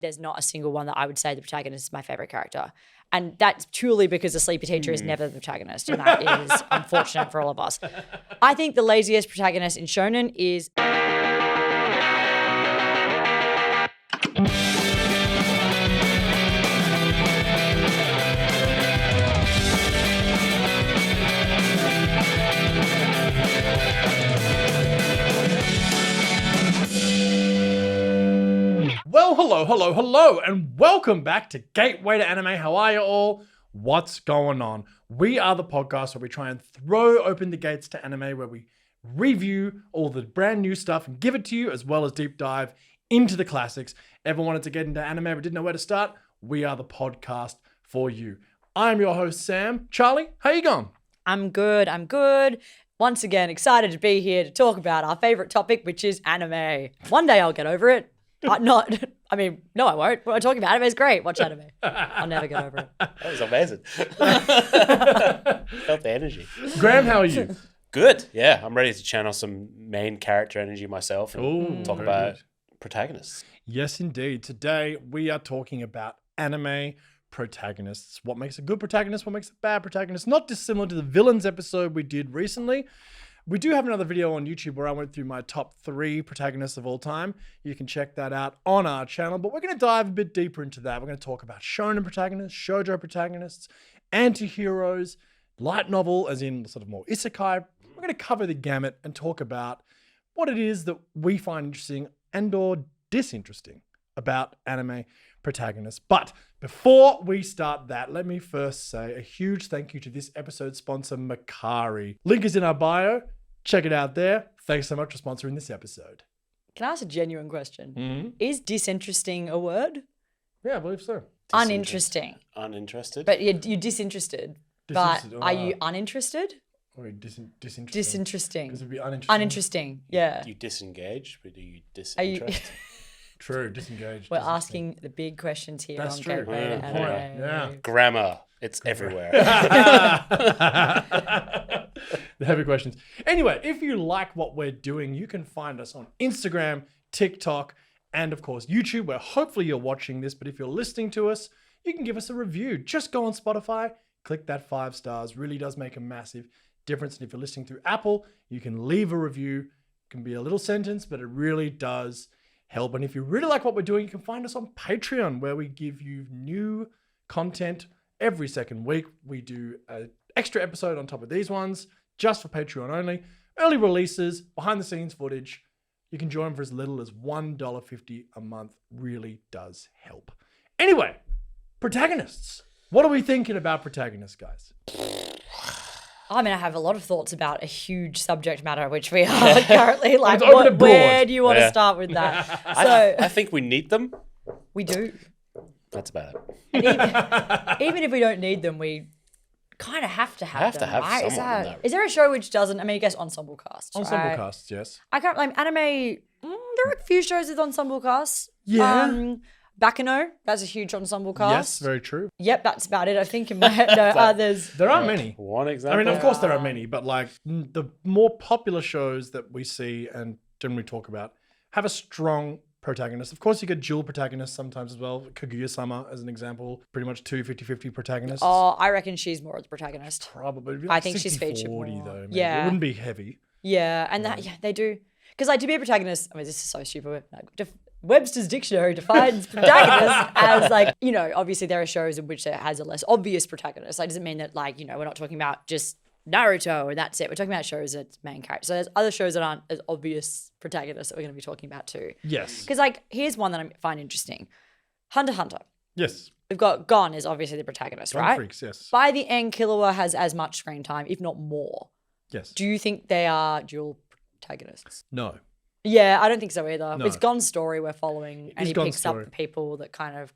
there's not a single one that I would say the protagonist is my favorite character. And that's truly because the sleeper teacher is never the protagonist. And that is unfortunate for all of us. I think the laziest protagonist in Shonen is... Well, hello, and welcome back to Gateway to Anime. How are you all? What's going on? We are the podcast where we try and throw open the gates to anime, where we review all the brand new stuff and give it to you, as well as deep dive into the classics. Ever wanted to get into anime but didn't know where to start? We are the podcast for you. I'm your host, Sam. Charlie, how you going? I'm good. Once again, excited to be here to talk about our favorite topic, which is anime. One day I'll get over it. No, I won't. What I'm talking about, anime is great. Watch anime. I'll never get over it. That was amazing. Felt the energy. Graeme, how are you? Good. Yeah, I'm ready to channel some main character energy myself and talk about protagonists. Yes, indeed. Today we are talking about anime protagonists. What makes a good protagonist? What makes a bad protagonist? Not dissimilar to the villains episode we did recently. We do have another video on YouTube where I went through my top 3 protagonists of all time. You can check that out on our channel, but we're going to dive a bit deeper into that. We're going to talk about shonen protagonists, shoujo protagonists, anti-heroes, light novel, as in sort of more isekai. We're going to cover the gamut and talk about what it is that we find interesting and or disinteresting about anime protagonists. But before we start that, let me first say a huge thank you to this episode's sponsor, Makari. Link is in our bio. Check it out there. Thanks so much for sponsoring this episode. Can I ask a genuine question? Mm-hmm. Is disinteresting a word? Yeah, I believe so. Uninteresting. Uninterested? But you're disinterested. But are you uninterested? Or disinteresting? Disinteresting. Because it would be uninteresting. Uninteresting, yeah. You disengage, but do you disinterest? True, disengaged. We're asking the big questions here. That's on true. Gateway to Anime. Yeah. Grammar. It's everywhere. The heavy questions. Anyway, if you like what we're doing, you can find us on Instagram, TikTok, and of course YouTube, where hopefully you're watching this. But if you're listening to us, you can give us a review. Just go on Spotify, click that 5 stars. Really does make a massive difference. And if you're listening through Apple, you can leave a review. It can be a little sentence, but it really does help. And if you really like what we're doing, you can find us on Patreon, where we give you new content every second week. We do an extra episode on top of these ones, just for Patreon only. Early releases, behind the scenes footage. You can join for as little as $1.50 a month. Really does help. Anyway, protagonists. What are we thinking about protagonists, guys? I mean, I have a lot of thoughts about a huge subject matter, which we are currently like, where do you want to start with that? So I think we need them. We do. That's about it. And even if we don't need them, we kind of have to have them. Have someone. Is there a show which doesn't? I mean, I guess Ensemble Casts. Ensemble Casts, yes. I can't like anime. There are a few shows with Ensemble Casts. Yeah. Bakano, that's a huge ensemble cast. Yes, very true. Yep, that's about it. I think in my head, no others. There aren't many. One example. I mean, of course there are many, but like the more popular shows that we see and generally talk about have a strong protagonist. Of course, you get dual protagonists sometimes as well. Kagayama, as an example, pretty much 2 50-50 protagonists. Oh, I reckon she's more of the protagonist. Probably. Like I think she's featured 40 more. though. Maybe. Yeah. It wouldn't be heavy. Yeah, and they do. Because like to be a protagonist, I mean, this is so stupid. Webster's dictionary defines protagonist as like, you know, obviously there are shows in which there has a less obvious protagonist. That doesn't mean that like, you know, we're not talking about just Naruto and that's it. We're talking about shows that's main character. So there's other shows that aren't as obvious protagonists that we're going to be talking about too. Yes. Because like, here's one that I find interesting. Hunter x Hunter. Yes. We've got Gon is obviously the protagonist, Gon right? Freeces, yes. By the end, Killua has as much screen time, if not more. Yes. Do you think they are dual protagonists? No. Yeah, I don't think so either. No. It's Gon's story we're following, and he Gon's picks story. up the people that kind of,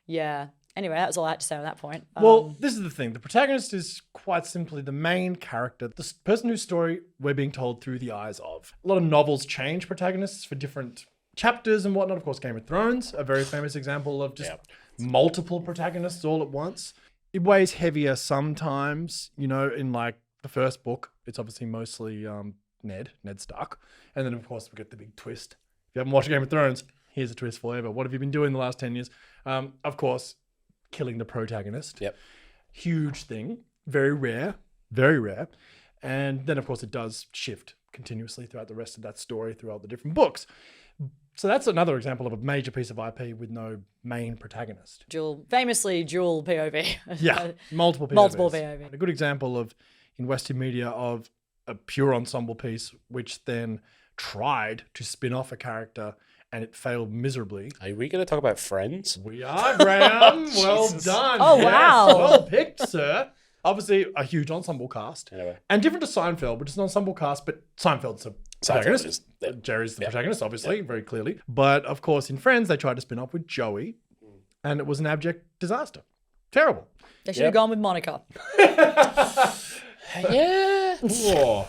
yeah. Anyway, that's all I had to say on that point. Well, this is the thing. The protagonist is quite simply the main character, the person whose story we're being told through the eyes of. A lot of novels change protagonists for different chapters and whatnot. Of course, Game of Thrones, a very famous example of just multiple protagonists all at once. It weighs heavier sometimes, you know, in like the first book. It's obviously mostly Ned Stark. And then, of course, we get the big twist. If you haven't watched Game of Thrones, here's a twist for you, but what have you been doing the last 10 years? Of course, killing the protagonist. Yep. Huge thing. Very rare. Very rare. And then, of course, it does shift continuously throughout the rest of that story, throughout the different books. So that's another example of a major piece of IP with no main protagonist. Famously dual POV. Yeah, multiple POVs. Multiple POV. A good example of, in Western media, of a pure ensemble piece, which then tried to spin off a character and it failed miserably. Are we going to talk about Friends? We are, Graeme. Well done. Oh, Yes, wow. well picked, sir. Obviously, a huge ensemble cast. Anyway. And different to Seinfeld, which is an ensemble cast, but Seinfeld's a protagonist. is- yeah. Jerry's the protagonist, obviously, very clearly. But, of course, in Friends, they tried to spin off with Joey, and it was an abject disaster. Terrible. They should have gone with Monica. Yeah. Whoa.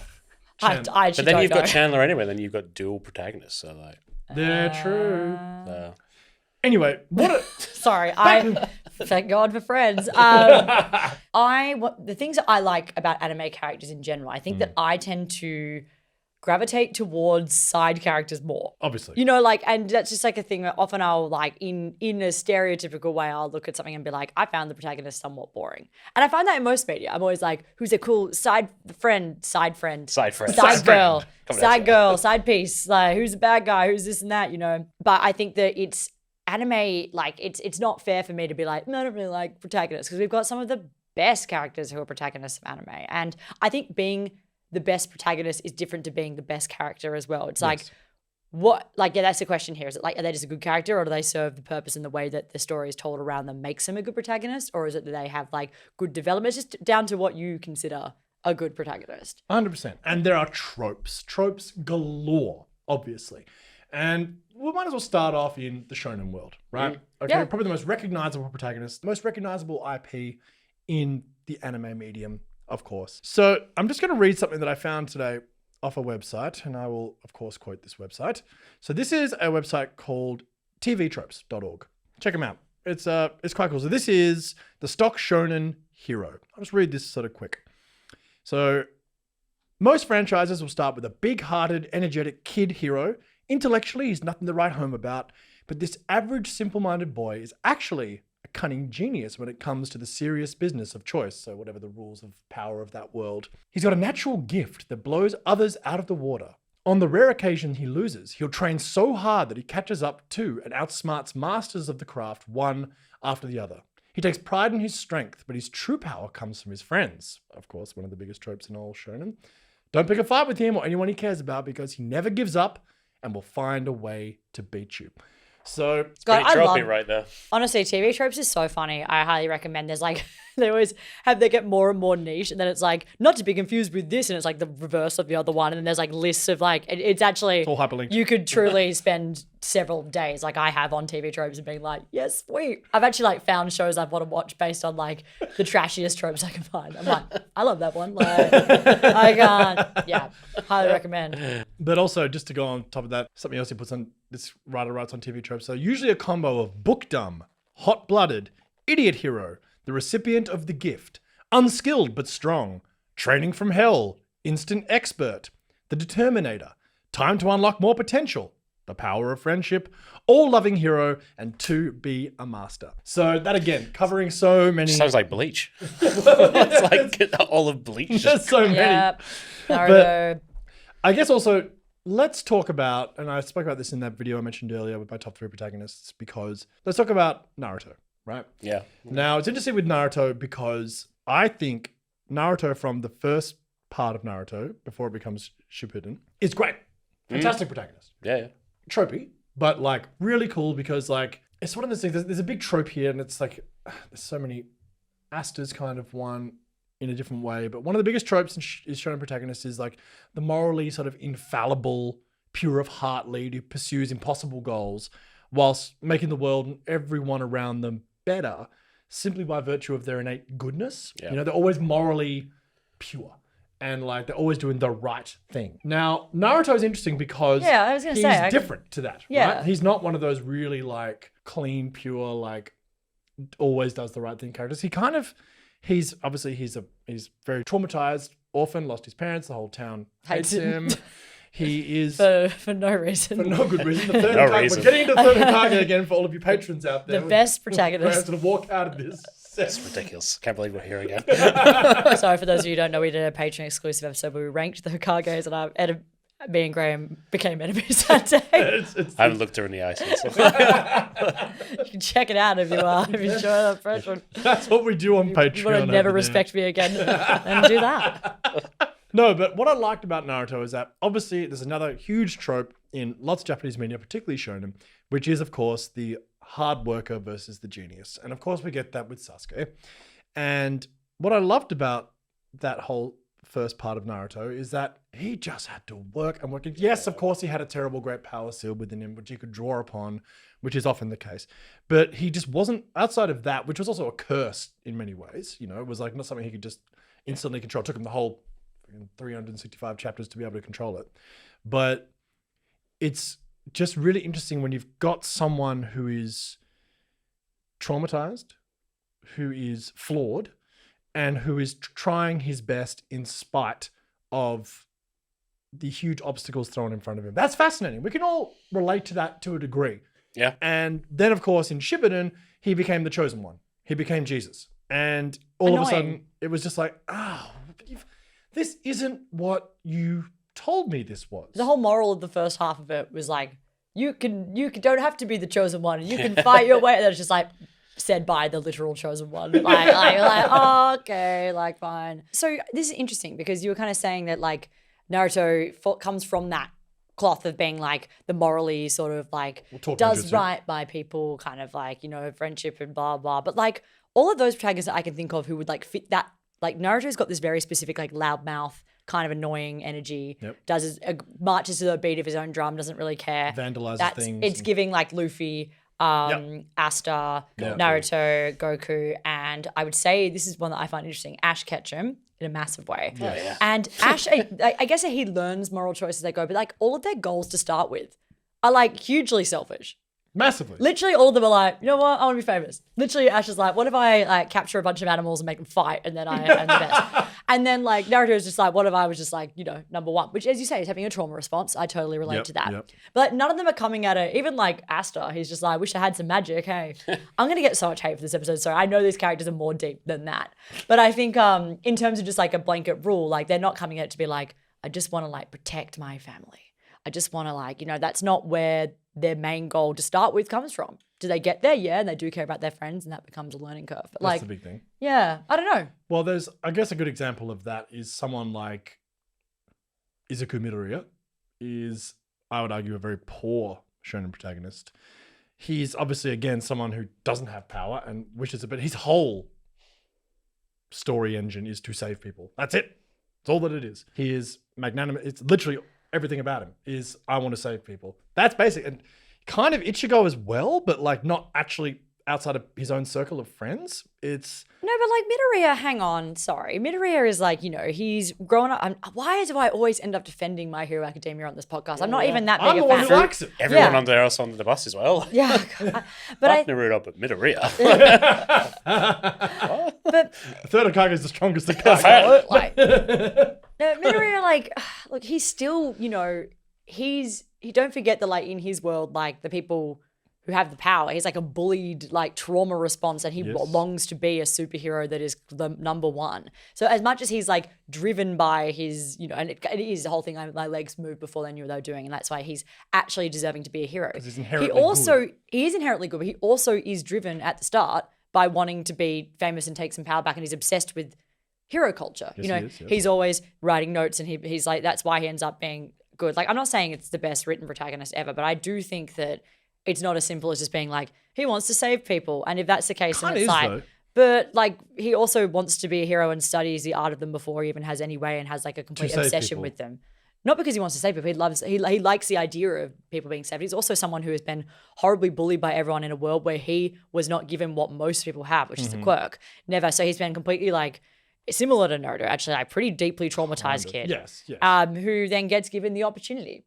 I But actually then don't you've know. got Chandler anyway. Then you've got dual protagonists. So like, They're true. uh, Anyway, what a... Sorry, thank God for Friends. The things that I like about anime characters in general, I think that I tend to gravitate towards side characters more. Obviously. You know, like, and that's just like a thing that often I'll like in a stereotypical way, I'll look at something and be like, I found the protagonist somewhat boring. And I find that in most media. I'm always like, who's a cool side friend, side friend. side Side girl, friend. Coming at side you. girl, side piece, like who's a bad guy, who's this and that, you know. But I think that it's anime, like it's not fair for me to be like, no, I don't really like protagonists, because we've got some of the best characters who are protagonists of anime. And I think being the best protagonist is different to being the best character as well. It's like, what, like, yeah, that's the question here. Is it like, are they just a good character, or do they serve the purpose in the way that the story is told around them makes them a good protagonist? Or is it that they have like good development? It's just down to what you consider a good protagonist. 100%. And there are tropes galore, obviously. And we might as well start off in the shonen world, right? Okay, Yeah. probably the most recognizable protagonist, the most recognizable IP in the anime medium, of course. So I'm just going to read something that I found today off a website, and I will, of course, quote this website. So this is a website called tvtropes.org. Check them out. It's quite cool. So this is the stock shonen hero. I'll just read this sort of quick. So most franchises will start with a big-hearted, energetic kid hero. Intellectually, he's nothing to write home about, but this average, simple-minded boy is actually a cunning genius when it comes to the serious business of choice, so whatever the rules of power of that world. He's got a natural gift that blows others out of the water. On the rare occasion he loses, he'll train so hard that he catches up to and outsmarts masters of the craft one after the other. He takes pride in his strength, but his true power comes from his friends. Of course, one of the biggest tropes in all shonen. Don't pick a fight with him or anyone he cares about, because he never gives up and will find a way to beat you. So God, pretty I tropey love, right there. honestly, TV tropes is so funny. I highly recommend. There's like, they get more and more niche, and then it's like, not to be confused with this, and it's like the reverse of the other one, and then there's like lists of like, it's actually, all hyperlinked. you could truly spend several days, like I have, on TV tropes and being like, yes, sweet. I've actually like found shows I want to watch based on like the trashiest tropes I can find. I'm like, I love that one. Like, I can't. Yeah, highly recommend. But also, just to go on top of that, something else he puts on, this writer writes on TV tropes. So usually a combo of book dumb, hot-blooded, idiot hero, the recipient of the gift, unskilled but strong, training from hell, instant expert, the determinator, time to unlock more potential, the power of friendship, all-loving hero, and to be a master. So that, again, covering so many... Sounds like Bleach. It's like all of Bleach. There's so many. Yeah, Naruto. I guess also, let's talk about, and I spoke about this in that video I mentioned earlier with my top 3 protagonists, because let's talk about Naruto, right? Yeah. Now, it's interesting with Naruto because I think Naruto, from the first part of Naruto, before it becomes Shippuden, is great. Fantastic protagonist. Yeah. Tropey, but like really cool, because like it's one of those things, there's a big trope here, and it's like there's so many Asta's kind of one in a different way, but one of the biggest tropes is shonen protagonists is like the morally sort of infallible, pure of heart lead who pursues impossible goals whilst making the world and everyone around them better simply by virtue of their innate goodness. Yeah. You know, they're always morally pure. And like they're always doing the right thing. Now, Naruto is interesting because Yeah, I was gonna he's say, different to that. Yeah. Right? He's not one of those really like clean, pure, like always does the right thing characters. He kind of, he's obviously he's very traumatized, orphan, lost his parents, the whole town hates Hates him. him. He is for no reason. for no good reason. The third No Hokage. reason. We're getting into third Hokage again for all of you patrons out there. The best protagonist. We're going to walk out of this. It's ridiculous. Can't believe we're here again. Sorry, for those of you who don't know, we did a Patreon exclusive episode where we ranked the Hokages, and me and Graeme became enemies that day. I haven't looked her in the eyes since. You can check it out if you enjoy that first one. That's what we do on Patreon. You want to never over there. respect me again, then do that. No, but what I liked about Naruto is that obviously there's another huge trope in lots of Japanese media, particularly shonen, which is, of course, the hard worker versus the genius. And of course, we get that with Sasuke. And what I loved about that whole first part of Naruto is that he just had to work and work. Yes, of course, he had a terrible great power sealed within him, which he could draw upon, which is often the case. But he just wasn't, outside of that, which was also a curse in many ways, you know, it was like not something he could just instantly control. It took him the whole 365 chapters to be able to control it. But it's just really interesting when you've got someone who is traumatized, who is flawed, and who is trying his best in spite of the huge obstacles thrown in front of him. That's fascinating. We can all relate to that to a degree. Yeah. And then, of course, in Shippuden, he became the chosen one. He became Jesus. And all of a sudden, it was just like, this isn't what you told me this was. The whole moral of the first half of it was like, you don't have to be the chosen one. You can fight your way. And then it's just like said by the literal chosen one. Like, oh, okay, like fine. So this is interesting because you were kind of saying that like Naruto comes from that cloth of being like the morally sort of like does right by people, kind of like, you know, friendship and blah, blah. But like all of those protagonists that I can think of who would like fit that, like Naruto's got this very specific like loudmouth kind of annoying energy, marches to the beat of his own drum, doesn't really care. Vandalizes things. It's giving like Luffy, Asta, Naruto, Goku, and I would say this is one that I find interesting, Ash Ketchum in a massive way. And Ash, I guess he learns moral choices as they go, but like all of their goals to start with are like hugely selfish. Massively. Literally all of them are like, you know what, I want to be famous. Literally Ash is like, what if I like capture a bunch of animals and make them fight and then I am the best. And then like Naruto is just like, what if I was just like, you know, number one, which as you say is having a trauma response. I totally relate to that. But like, none of them are coming at it. Even like Asta, he's just like, I wish I had some magic. Hey, I'm going to get so much hate for this episode. So I know these characters are more deep than that. But I think in terms of just like a blanket rule, like they're not coming at it to be like, I just want to like protect my family. I just want to like, you know, that's not where their main goal to start with comes from. Do they get there? Yeah, and they do care about their friends and that becomes a learning curve. But That's the big thing. Yeah, I don't know. Well, there's, I guess a good example of that is someone like Izuku Midoriya is, I would argue, a very poor shonen protagonist. He's obviously, again, someone who doesn't have power and wishes it, but his whole story engine is to save people. That's it. That's all that it is. He is magnanimous. It's literally everything about him is, I want to save people. That's basic. And kind of Ichigo as well, but like not actually outside of his own circle of friends. It's... No, but like Midoriya, hang on, sorry. Midoriya is like, you know, he's grown up. Why do I always end up defending My Hero Academia on this podcast? I'm not even that big I'm a the fan. one who likes it. Everyone on there else on the bus as well. Yeah. But Naruto, but Midoriya. But Third Hokage is the strongest Hokage. like, no, Midoriya, like, look, he's still, you know, he don't forget that, like, in his world, like, the people who have the power, he's like a bullied, like, trauma response, and he longs to be a superhero that is the number one. So as much as he's, like, driven by his, you know, and it is the whole thing, my legs moved before they knew what they were doing, and that's why he's actually deserving to be a hero. He's inherently good. He is inherently good, but he also is driven at the start by wanting to be famous and take some power back, and he's obsessed with hero culture. Yes, you know, he is, yes. He's always writing notes, and he's like, that's why he ends up being good. Like, I'm not saying it's the best written protagonist ever, but I do think that it's not as simple as just being like, he wants to save people. And if that's the case, then it's like, but like, he also wants to be a hero and studies the art of them before he even has any way and has like a complete obsession with them. Not because he wants to save people. He likes the idea of people being saved. He's also someone who has been horribly bullied by everyone in a world where he was not given what most people have, which is a quirk. Never. So he's been completely like, similar to Naruto, actually, like pretty deeply traumatized kid. Yes. Who then gets given the opportunity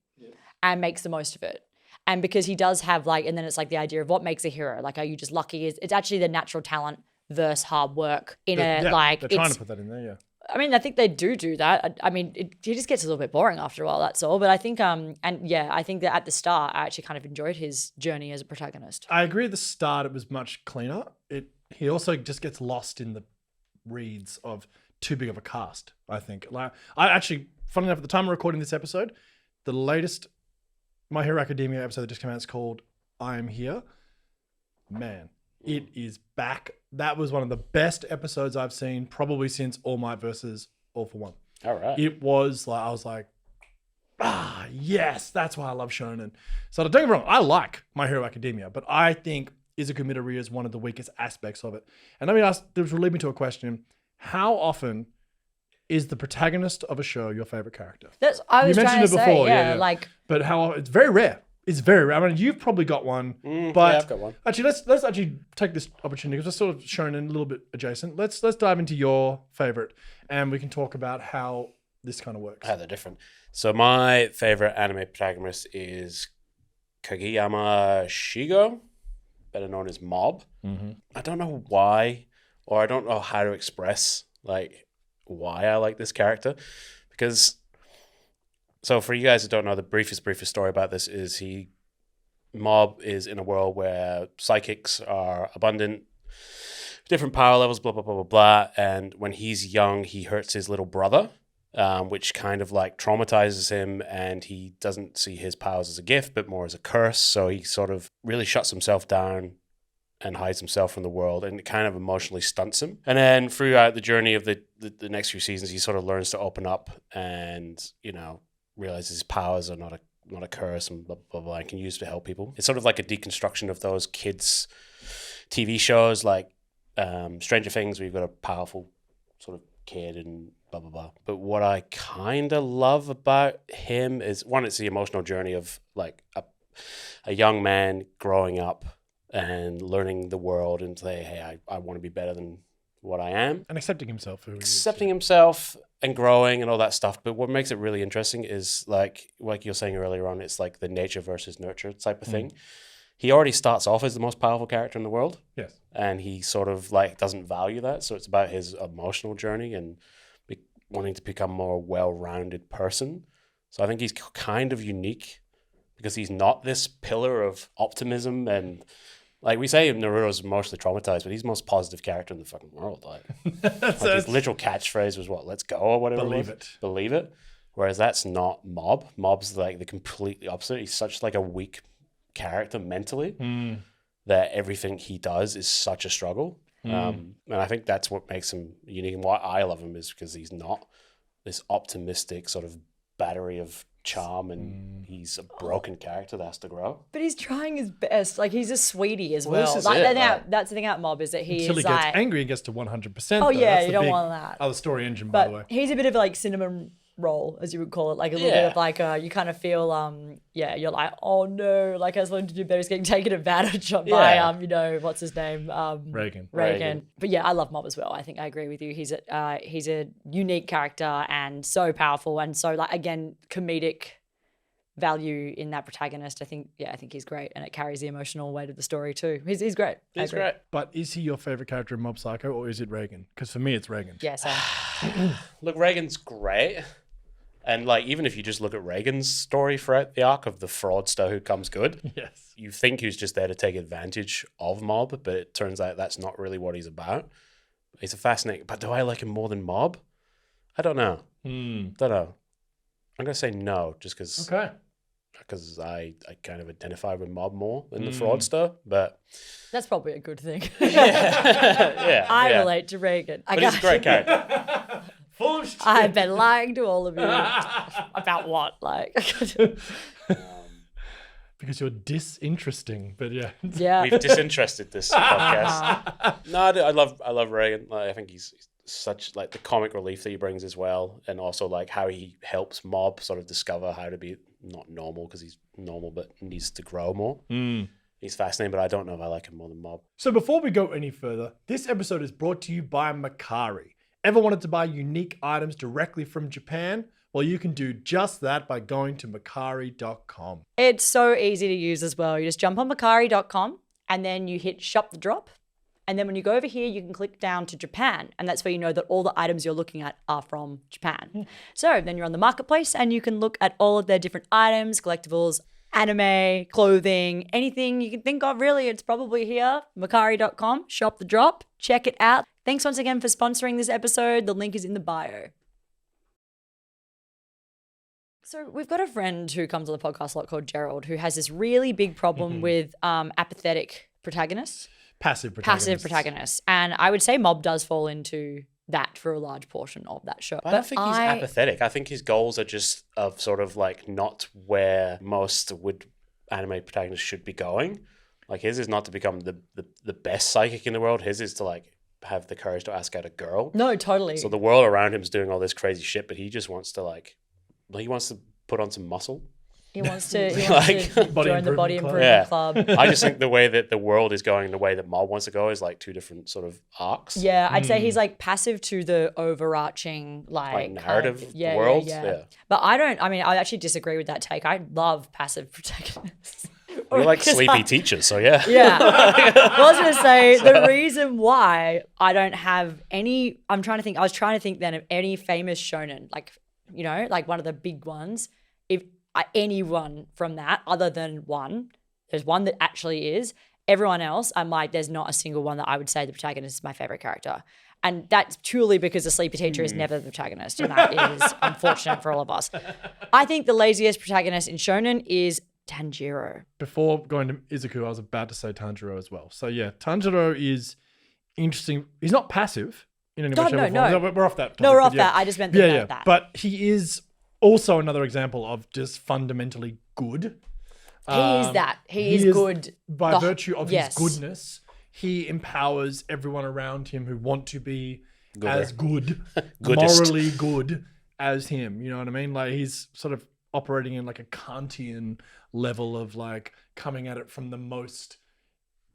and makes the most of it. And because he does have like, and then it's like the idea of what makes a hero. Like, are you just lucky? It's actually the natural talent versus hard work in they're trying to put that in there, I mean, I think they do that. I mean, it just gets a little bit boring after a while, that's all. But I think, I think that at the start, I actually kind of enjoyed his journey as a protagonist. I agree at the start it was much cleaner. He also just gets lost in the reeds of too big of a cast, I think. Like, I actually, funny enough, at the time of recording this episode, the latest My Hero Academia episode that just came out is called I Am Here. Man, it is back. That was one of the best episodes I've seen probably since All Might versus All for One. All right. It was like, I was like, yes, that's why I love Shonen. So don't get me wrong, I like My Hero Academia, but I think Izuku Midoriya is one of the weakest aspects of it. And let me ask, this will lead me to a question. How often is the protagonist of a show your favorite character? I was trying to say, yeah. Like, but how it's very rare. It's very rare. I mean, you've probably got one, but yeah, I've got one. Actually, let's actually take this opportunity because it's sort of shown in a little bit adjacent. Let's dive into your favorite, and we can talk about how this kind of works. How they're different. So my favorite anime protagonist is Kagayama Shigo, better known as Mob. Mm-hmm. I don't know why, or I don't know how to express like why I like this character, because. So for you guys who don't know, the briefest story about this is Mob is in a world where psychics are abundant, different power levels, blah, blah, blah, blah, blah. And when he's young, he hurts his little brother, which kind of like traumatizes him, and he doesn't see his powers as a gift, but more as a curse. So he sort of really shuts himself down and hides himself from the world, and it kind of emotionally stunts him. And then throughout the journey of the next few seasons, he sort of learns to open up and, realizes his powers are not a curse and blah, blah, blah, and can use to help people. It's sort of like a deconstruction of those kids' TV shows like Stranger Things, where you've got a powerful sort of kid and blah, blah, blah. But what I kind of love about him is, one, it's the emotional journey of like a young man growing up and learning the world and say, hey, I want to be better than what I am. And accepting himself. Accepting himself and growing and all that stuff. But what makes it really interesting is like you're saying earlier on, it's like the nature versus nurture type of thing. He already starts off as the most powerful character in the world. Yes. And he sort of like doesn't value that. So it's about his emotional journey and wanting to become a more well-rounded person. So I think he's kind of unique because he's not this pillar of optimism and like we say Naruto's emotionally traumatized, but he's the most positive character in the fucking world. Like his literal catchphrase was what, let's go or whatever. Believe it. Whereas that's not Mob. Mob's like the completely opposite. He's such like a weak character mentally that everything he does is such a struggle. And I think that's what makes him unique. And why I love him is because he's not this optimistic sort of battery of charm, and he's a broken character that has to grow. But he's trying his best. Like, he's a sweetie as well. This is Like, it, that's the thing about Mob is that he Until is he gets like angry and gets to 100%. Oh, yeah, That's you the don't big want that. other story engine, by the way. But he's a bit of like cinnamon roll, as you would call it, like a little bit of like you kind of feel you're like, oh no, like I was learning to do better, he's getting taken advantage of by what's his name, Reagan. But yeah, I love Mob as well. I think I agree with you. He's a unique character and so powerful, and so like again comedic value in that protagonist. I think he's great, and it carries the emotional weight of the story too. He's great. He's great. But is he your favorite character in Mob Psycho, or is it Reagan? Because for me, it's Reagan. Yes. Look, Reagan's great. And like, even if you just look at Reagan's story throughout the arc of the fraudster who comes good, yes, you think he's just there to take advantage of Mob, but it turns out that's not really what he's about. He's a fascinating, but do I like him more than Mob? I don't know. Don't know. I'm going to say no, just because I kind of identify with Mob more than the fraudster, but... That's probably a good thing. I relate to Reagan. But he's a great character. Full of shit. I've been lying to all of you about what, like. Because you're disinteresting, but yeah. We've disinterested this podcast. No, I love Reagan. Like, I think he's such like the comic relief that he brings as well, and also like how he helps Mob sort of discover how to be not normal, because he's normal but needs to grow more. He's fascinating, but I don't know if I like him more than Mob. So before we go any further, this episode is brought to you by Mercari. Ever wanted to buy unique items directly from Japan? Well, you can do just that by going to Mercari.com. It's so easy to use as well. You just jump on Mercari.com and then you hit shop the drop, And then when you go over here, you can click down to Japan. And that's where you know that all the items you're looking at are from Japan. So then you're on the marketplace and you can look at all of their different items, collectibles, anime, clothing, anything you can think of, really. It's probably here. Mercari.com, shop the drop, check it out. Thanks once again for sponsoring this episode. The link is in the bio. So we've got a friend who comes on the podcast a lot called Gerald, who has this really big problem with apathetic protagonists. Passive protagonists. And I would say Mob does fall into that for a large portion of that show. I don't think he's apathetic. I think his goals are just of sort of like not where most anime protagonists should be going. Like his is not to become the best psychic in the world. His is to like have the courage to ask out a girl. No, totally. So the world around him is doing all this crazy shit, but he just wants to he wants to put on some muscle. He wants to join the body improvement club. I just think the way that the world is going, the way that Mob wants to go is like two different sort of arcs. Yeah, I'd say he's like passive to the overarching like narrative world. Yeah. But I actually disagree with that take. I love passive protagonists. You're like sleepy teachers, so yeah. Yeah. I was going to say the reason why I don't have any, I was trying to think then of any famous shonen, like, you know, like one of the big ones. If anyone from that other than one, there's one that actually is. Everyone else, I'm like, there's not a single one that I would say the protagonist is my favorite character. And that's purely because the sleepy teacher is never the protagonist. And that is unfortunate for all of us. I think the laziest protagonist in shonen is Tanjiro. Before going to Izuku, I was about to say Tanjiro as well. So yeah, Tanjiro is interesting. He's not passive in any way, shape, or form. No, we're off that topic. No, we're off that. I just meant that. But he is also another example of just fundamentally good. He is that. He is good. By virtue of his goodness, he empowers everyone around him who want to be as good, morally good as him. You know what I mean? Like he's sort of operating in like a Kantian level of like coming at it from the most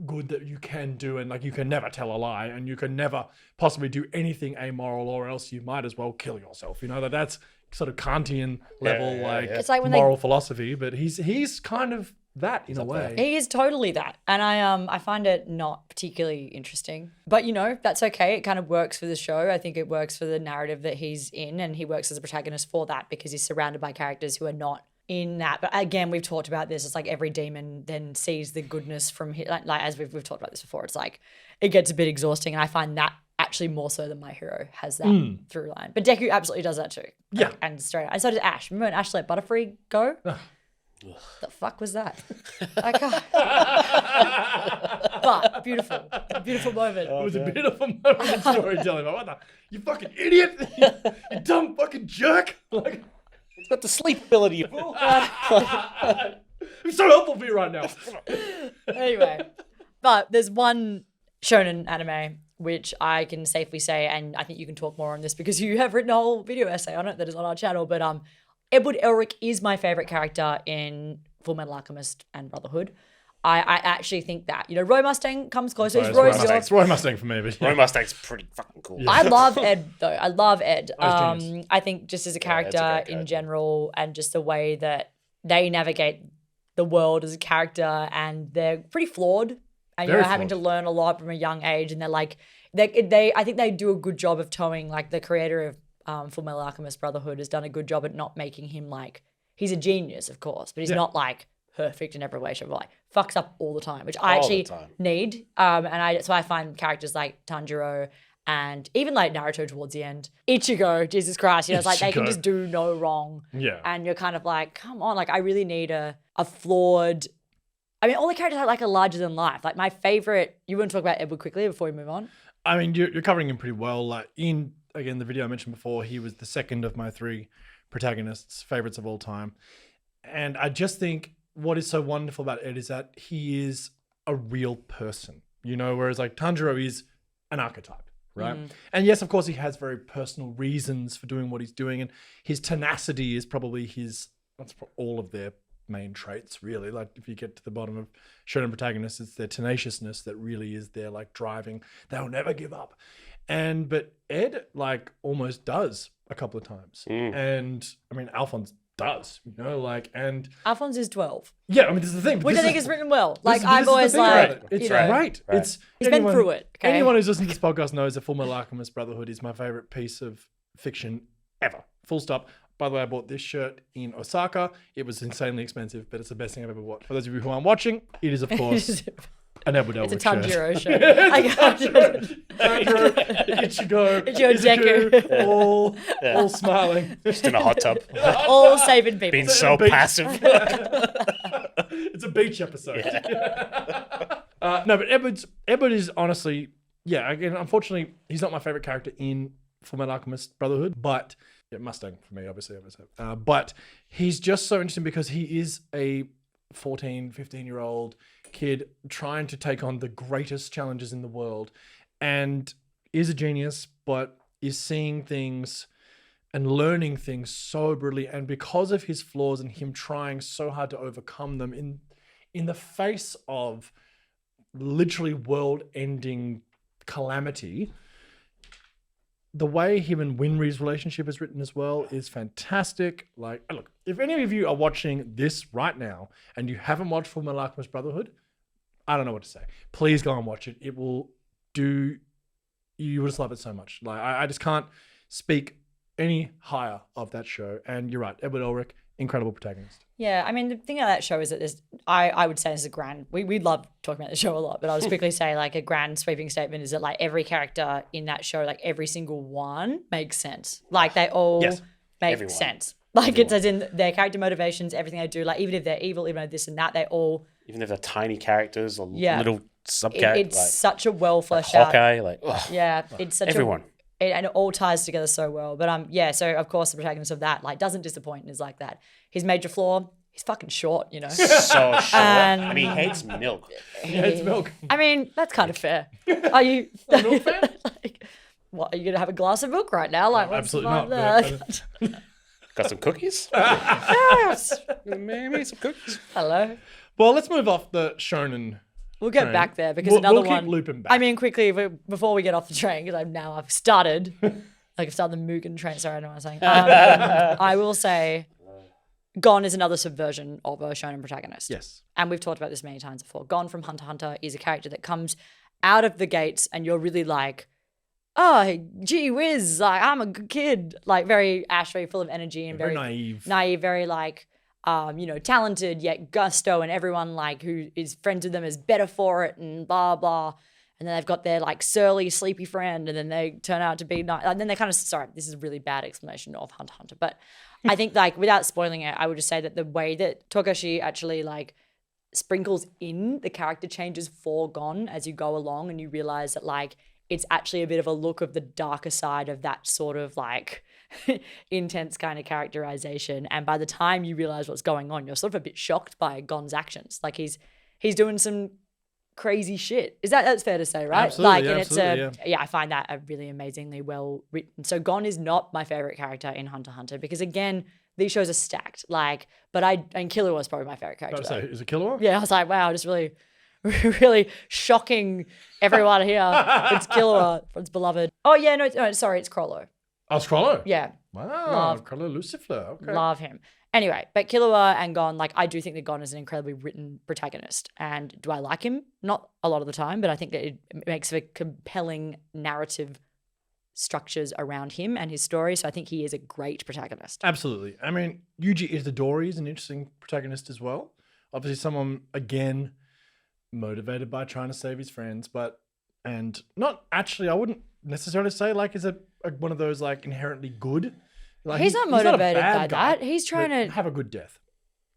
good that you can do, and like you can never tell a lie, and you can never possibly do anything amoral, or else you might as well kill yourself. You know, that's sort of Kantian level, it's like moral philosophy. But he's kind of that in a way. He is totally that, and I find it not particularly interesting. But you know, that's okay. It kind of works for the show. I think it works for the narrative that he's in, and he works as a protagonist for that because he's surrounded by characters who are not in that. But again, we've talked about this. It's like every demon then sees the goodness from him. Like as we've talked about this before. It's like it gets a bit exhausting, and I find that actually more so than my hero has that through line. But Deku absolutely does that too. Yeah, and straight. And so does Ash. Remember when Ash let Butterfree go? The fuck was that? I can't. But beautiful moment. It was a beautiful moment in storytelling. Like, what the? You fucking idiot! You dumb fucking jerk! Like, it's got the sleep ability, you fool. I'm so helpful for you right now. Anyway, but there's one shonen anime which I can safely say, and I think you can talk more on this because you have written a whole video essay on it that is on our channel. But Edward Elric is my favorite character in Fullmetal Alchemist and Brotherhood. I actually think that, you know, Roy Mustang comes close. It's Roy Mustang for me, but Roy Mustang's pretty fucking cool. Yeah. I love Ed though. I love Ed. I think just as a character in general, and just the way that they navigate the world as a character, and they're pretty flawed, and you're having to learn a lot from a young age, and they're like I think they do a good job of towing, like the creator of Fullmetal Alchemist Brotherhood has done a good job at not making him like, he's a genius of course, but he's not like perfect in every way, shape, or like fucks up all the time, which I actually need. So I find characters like Tanjiro and even like Naruto towards the end, Ichigo, Jesus Christ, you know, it's like they can just do no wrong. Yeah. And you're kind of like, come on, like I really need a flawed, I mean, all the characters are larger than life. Like my favorite, you want to talk about Edward quickly before we move on? I mean, you're covering him pretty well. Like again, the video I mentioned before, he was the second of my three protagonists, favorites of all time. And I just think what is so wonderful about Ed is that he is a real person, you know, whereas like Tanjiro is an archetype, right? And yes, of course, he has very personal reasons for doing what he's doing, and his tenacity is probably that's all of their main traits, really. Like if you get to the bottom of shonen protagonists, it's their tenaciousness that really is their like driving. They'll never give up. But Ed like almost does a couple of times. And I mean, Alphonse does, and Alphonse is 12, yeah, I mean, this is the thing. which I think is written well. Like, this I've is the always thing about like, it. It's you know, great. Right. It's he's been through it. Okay? Anyone who's listening to this podcast knows that Fullmetal Alchemist Brotherhood is my favorite piece of fiction ever. Full stop. By the way, I bought this shirt in Osaka. It was insanely expensive, but it's the best thing I've ever bought. For those of you who aren't watching, it is, of course, an Edward It's a Elrich shirt. Tanjiro shirt. I got it. Tanjiro, Ichigo, Deku. all smiling. Just in a hot tub. All saving people. Being so Beach. passive. It's a beach episode. No, but Edward is honestly, yeah. Again, unfortunately, he's not my favorite character in Fullmetal Alchemist Brotherhood, but yeah, Mustang for me, obviously. But he's just so interesting because he is a 14, 15-year-old kid trying to take on the greatest challenges in the world, and is a genius, but is seeing things and learning things so brutally. And because of his flaws and him trying so hard to overcome them in the face of literally world-ending calamity, the way him and Winry's relationship is written as well is fantastic. Like, look, if any of you are watching this right now and you haven't watched Fullmetal Alchemist Brotherhood, I don't know what to say. Please go and watch it. It will do, you will just love it so much. Like, I just can't speak any higher of that show. And you're right, Edward Elrich, incredible protagonist. Yeah, I mean, the thing about that show is that there's, I would say this is a grand, we love talking about the show a lot, but I'll just quickly say, like, a grand sweeping statement is that, like, every character in that show, like, every single one makes sense. Like, they all make sense. Like, it's as in their character motivations, everything they do, like, even if they're evil, even though this and that, they all... Even if they're tiny characters or Yeah. little sub-characters. It's such a well-fleshed like out... Hawkeye, like, ugh. Yeah, it's such Everyone. And it all ties together so well. But yeah, so of course the protagonist of that like doesn't disappoint and is like that. His major flaw, he's fucking short, you know. So short. And he And- hates milk. He hates milk. I mean, that's kind of fair. Are you A milk fan? like, what, are you gonna have a glass of milk right now? Like, what's Absolutely like not. that? Got some cookies? Yes. Maybe some cookies. Hello. Well, let's move off the shonen. We'll get train. back there because We'll another keep one. looping back. I mean, quickly before we get off the train, because I've started, like I've started the Mugen train. Sorry, I don't know what I'm saying. I will say, Gon is another subversion of a shonen protagonist. Yes. And we've talked about this many times before. Gon from Hunter x Hunter is a character that comes out of the gates, and you're really like, oh, gee whiz, like I'm a good kid, like very Ash, very full of energy and Very very naive. very like. Talented yet gusto, and everyone like who is friends with them is better for it, and blah blah. And then they've got their like surly, sleepy friend, and then they turn out to be nice. And then they kind of sorry, this is a really bad explanation of Hunter x Hunter, but I think like without spoiling it, I would just say that the way that Togashi actually like sprinkles in the character changes for Gon as you go along, and you realize that like it's actually a bit of a look of the darker side of that sort of like intense kind of characterization. And by the time you realize what's going on, you're sort of a bit shocked by Gon's actions. Like he's doing some crazy shit. That's fair to say, right? Absolutely, like, and yeah, I find that a really amazingly well written. So Gon is not my favorite character in Hunter x Hunter because again, these shows are stacked. Like, and Killua was probably my favorite character. I'd say, is it Killua? Yeah, I was like, wow, just really, really shocking everyone here. It's Killua, it's beloved. Oh yeah, no, sorry, it's Crollo. Oh, it's Crollo? Yeah, Wow, Crollo Lucifer. Okay. love him. Anyway, but Killua and Gon, like I do think that Gon is an incredibly written protagonist. And do I like him? Not a lot of the time, but I think that it makes for compelling narrative structures around him and his story. So I think he is a great protagonist. Absolutely. I mean, Yuji Itadori is an interesting protagonist as well. Obviously, someone, again, motivated by trying to save his friends, and not actually, I wouldn't necessarily say like is one of those like inherently good. Like He's not a motivated bad by guy, that. He's trying but to have a good death.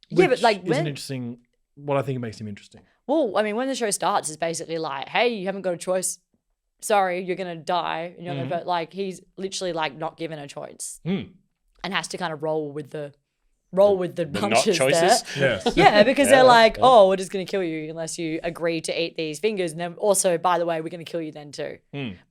Yeah, but, which like, is when- an interesting. What I think makes him interesting. Well, I mean, when the show starts, it's basically like, hey, you haven't got a choice. Sorry, you're gonna die. You know, but like he's literally like not given a choice and has to kind of roll with the The not punches choices? there. Yes. Yeah, because they're Yeah, like, yeah. oh, we're just gonna kill you unless you agree to eat these fingers, and then also, by the way, we're gonna kill you then too.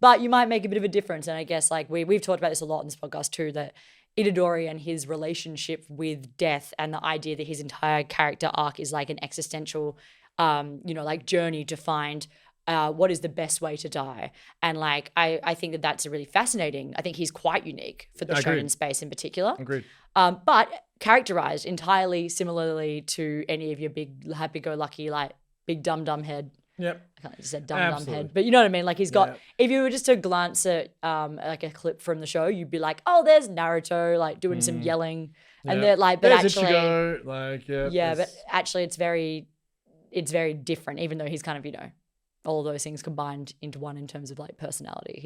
But you might make a bit of a difference, and I guess like we've talked about this a lot in this podcast too, that Itadori and his relationship with death and the idea that his entire character arc is like an existential, like journey to find what is the best way to die. And like, I think that that's a really fascinating, I think he's quite unique for the Agreed. shonen space in particular. Agreed. But characterized entirely similarly to any of your big happy-go-lucky, like big dumb head. Yep. I can't just say dumb Absolutely. head, but you know what I mean? Like he's got, Yeah. if you were just to glance at like a clip from the show, you'd be like, oh, there's Naruto, like doing some yelling. And they're like, but There's actually, Ichigo, like, yeah, but actually it's very different, even though he's kind of, you know, all those things combined into one in terms of like personality.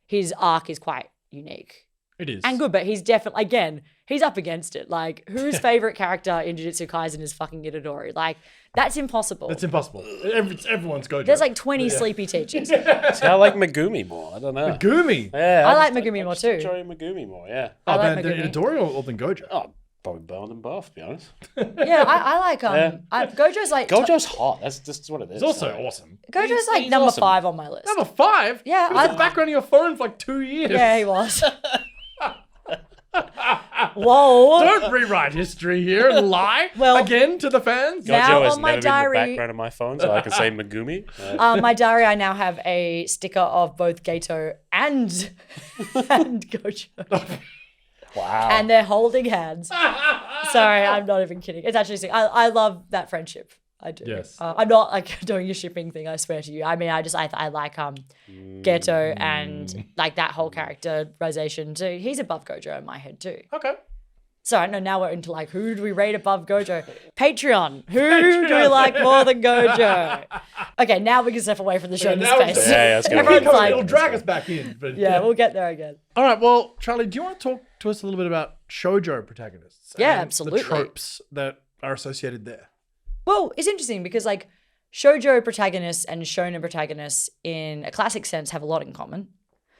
His arc is quite unique. it is. And good, but he's definitely, again, he's up against it. Like, whose favorite character in Jujutsu Kaisen is fucking Itadori? Like, that's impossible. That's impossible. Everyone's Gojo. There's like 20 sleepy teachers. See, I like Megumi more. I don't know. Megumi. Yeah, I like just- Megumi more just too. Enjoy Megumi more. Yeah. I Oh, like man, the Megumi. Itadori or than Gojo? Oh, probably better than both, to be honest. Yeah, I like Yeah. Gojo's like Gojo's hot. That's just what it is. It's also Like, awesome. Gojo's like he's number awesome. 5 on my list. Number 5? Yeah, He was I- in the background of your phone for like 2 years. Yeah, he was. Whoa. Don't rewrite history here and lie Well- again to the fans. Now Gojo has on my never been in diary- the background of my phone, so I can say Megumi. My diary, I now have a sticker of both Gato and Gojo. Wow. And they're holding hands. Sorry, I'm not even kidding. It's actually sick. I love that friendship. I do. Yes. I'm not like doing a shipping thing, I swear to you. I mean, I like Geto and like that whole characterization too. He's above Gojo in my head too. Okay. Sorry, no, now we're into like, who do we rate above Gojo? Patreon. Who do we like more than Gojo? Okay, now we can step away from the show in now space. it's- Yeah, it's good. Everyone's like- It'll drag us back in. But Yeah, we'll get there again. All right. Well, Charlie, do you want to talk to us a little bit about shoujo protagonists? Yeah, and absolutely. The tropes that are associated there. Well, it's interesting because like shoujo protagonists and shonen protagonists in a classic sense have a lot in common.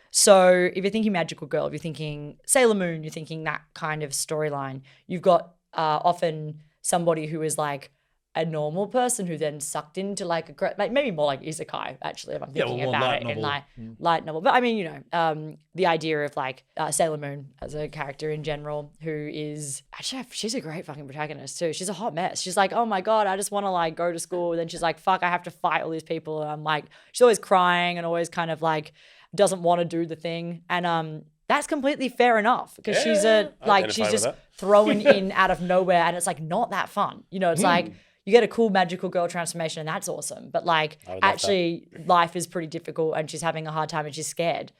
So if you're thinking magical girl, if you're thinking Sailor Moon, you're thinking that kind of storyline, you've got often somebody who is like a normal person who then sucked into like like maybe more like Isekai actually, if I'm thinking more about light it in novel. like light novel. But I mean, you know, the idea of like Sailor Moon as a character in general, who is actually, she's a great fucking protagonist too. She's a hot mess. She's like, oh my God, I just want to like go to school. And then she's like, fuck, I have to fight all these people. And I'm like, she's always crying and always kind of like doesn't want to do the thing. And that's completely fair enough because she's I identify she's with just that. thrown in out of nowhere and it's like not that fun. You know, it's like you get a cool magical girl transformation and that's awesome. But like I would love actually life is pretty difficult and she's having a hard time and she's scared.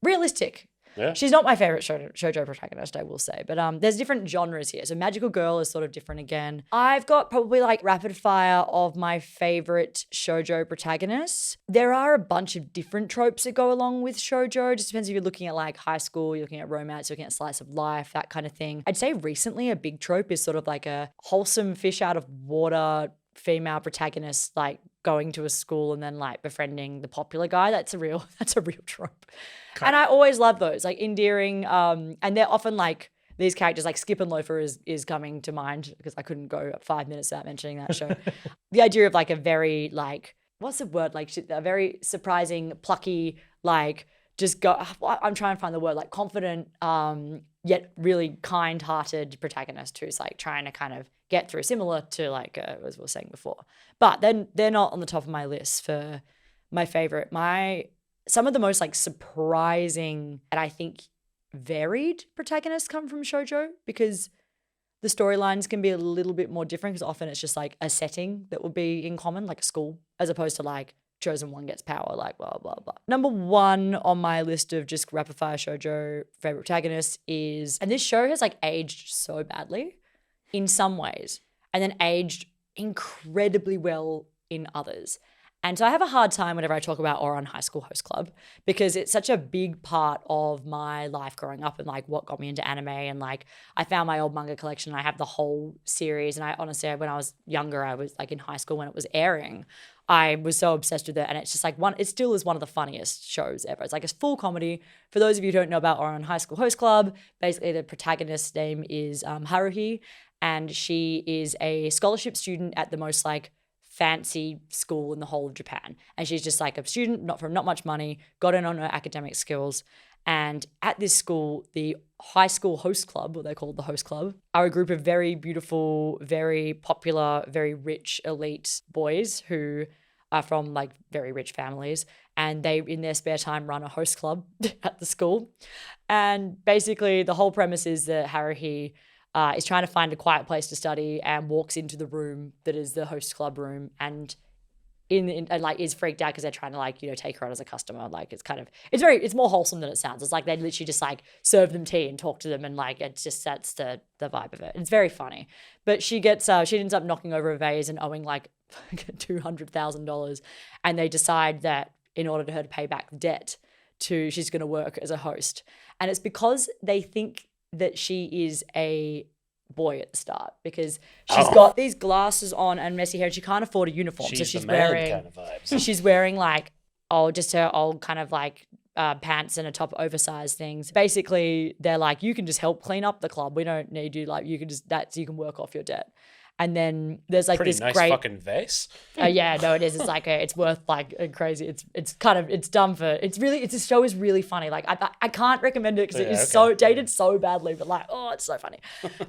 Realistic. Yeah. She's not my favorite shoujo protagonist, I will say. But there's different genres here. So magical girl is sort of different again. I've got probably like rapid fire of my favorite shoujo protagonists. There are a bunch of different tropes that go along with shoujo. Just depends if you're looking at like high school, you're looking at romance, you're looking at slice of life, that kind of thing. I'd say recently a big trope is sort of like a wholesome fish out of water female protagonist like going to a school and then like befriending the popular guy. That's a real trope. Okay. And I always love those, like endearing, and they're often like these characters, like Skip and Loafer is coming to mind because I couldn't go 5 minutes without mentioning that show. The idea of like a very like, what's the word? Like a very surprising, plucky, like just go, I'm trying to find the word, like confident, yet really kind-hearted protagonist who's like trying to kind of get through, similar to like, as we were saying before. But then they're not on the top of my list for my favorite. Some of the most like surprising and I think varied protagonists come from shoujo because the storylines can be a little bit more different because often it's just like a setting that would be in common, like a school, as opposed to like chosen one gets power, like blah, blah, blah. Number 1 on my list of just rapid fire shoujo favorite protagonists is, and this show has like aged so badly in some ways and then aged incredibly well in others. And so I have a hard time whenever I talk about Ouron High School Host Club because it's such a big part of my life growing up and like what got me into anime. And like I found my old manga collection and I have the whole series. And I honestly, when I was younger, I was like in high school when it was airing, I was so obsessed with it. And it's just like it still is one of the funniest shows ever. It's like a full comedy. For those of you who don't know about Ouron High School Host Club, basically the protagonist's name is Haruhi. And she is a scholarship student at the most like fancy school in the whole of Japan. And she's just like a student, not much money, got in on her academic skills. And at this school, the high school host club, what they're called the host club, are a group of very beautiful, very popular, very rich, elite boys who are from like very rich families. And they, in their spare time, run a host club at the school. And basically the whole premise is that Haruhi is trying to find a quiet place to study and walks into the room that is the host club room and like is freaked out because they're trying to like, take her on as a customer. Like it's more wholesome than it sounds. It's like they literally just like serve them tea and talk to them and like it just sets the vibe of it. It's very funny. But she ends up knocking over a vase and owing like $200,000, and they decide that in order for her to pay back the debt she's going to work as a host. And it's because they think that she is a boy at the start because she's got these glasses on and messy hair and she can't afford a uniform. So she's wearing kind of vibes. She's wearing like just her old kind of like pants and a top oversized things. Basically, they're like, you can just help clean up the club. We don't need you. Like you can work off your debt. And then there's like pretty this nice great fucking vase. Yeah, no, it is. It's like it's worth like crazy. It's dumb for this show is really funny. Like I can't recommend it because it is so dated so badly, but like it's so funny.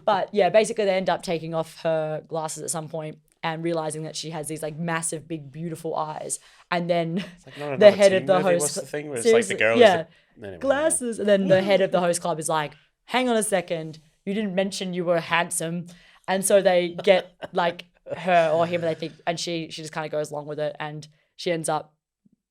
But yeah, basically they end up taking off her glasses at some point and realizing that she has these like massive, big, beautiful eyes. And then like the head of the movie. host, what's the thing where it's like the girl, anyway, glasses, and then the head of the host club is like, hang on a second, you didn't mention you were handsome. And so they get like her or him, they think, and she just kind of goes along with it, and she ends up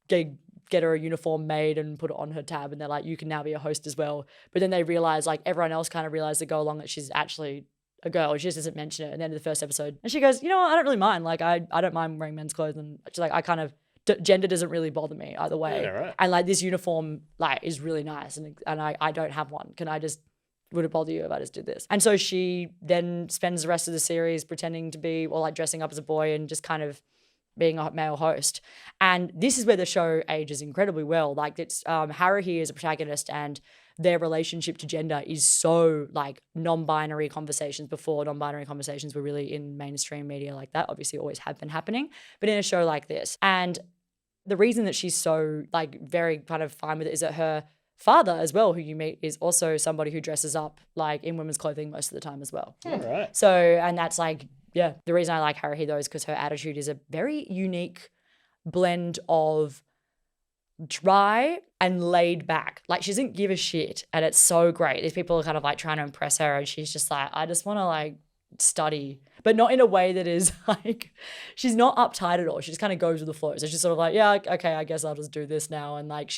get her a uniform made and put it on her tab, and they're like, you can now be a host as well. But then they realize, like everyone else kind of realized to go along, that she's actually a girl. She just doesn't mention it at the end of the first episode, and she goes, you know what, I don't really mind. Like I don't mind wearing men's clothes, and she's like, I kind of gender doesn't really bother me either way. Yeah, right. And like this uniform like is really nice, and I don't have one. Would it bother you if I just did this? And so she then spends the rest of the series pretending to be, or like dressing up as a boy and just kind of being a male host. And this is where the show ages incredibly well. Like it's Haruhi is a protagonist, and their relationship to gender is so like non-binary conversations before non-binary conversations were really in mainstream media like that. Obviously always have been happening, but in a show like this. And the reason that she's so like very kind of fine with it is that her father as well, who you meet, is also somebody who dresses up like in women's clothing most of the time as well. All right. So, and that's like, yeah, the reason I like Haruhi though is because her attitude is a very unique blend of dry and laid back. Like she doesn't give a shit, and it's so great. These people are kind of like trying to impress her, and she's just like, I just want to like study, but not in a way that is like, she's not uptight at all. She just kind of goes with the flow. So she's sort of like, yeah, okay, I guess I'll just do this now. And like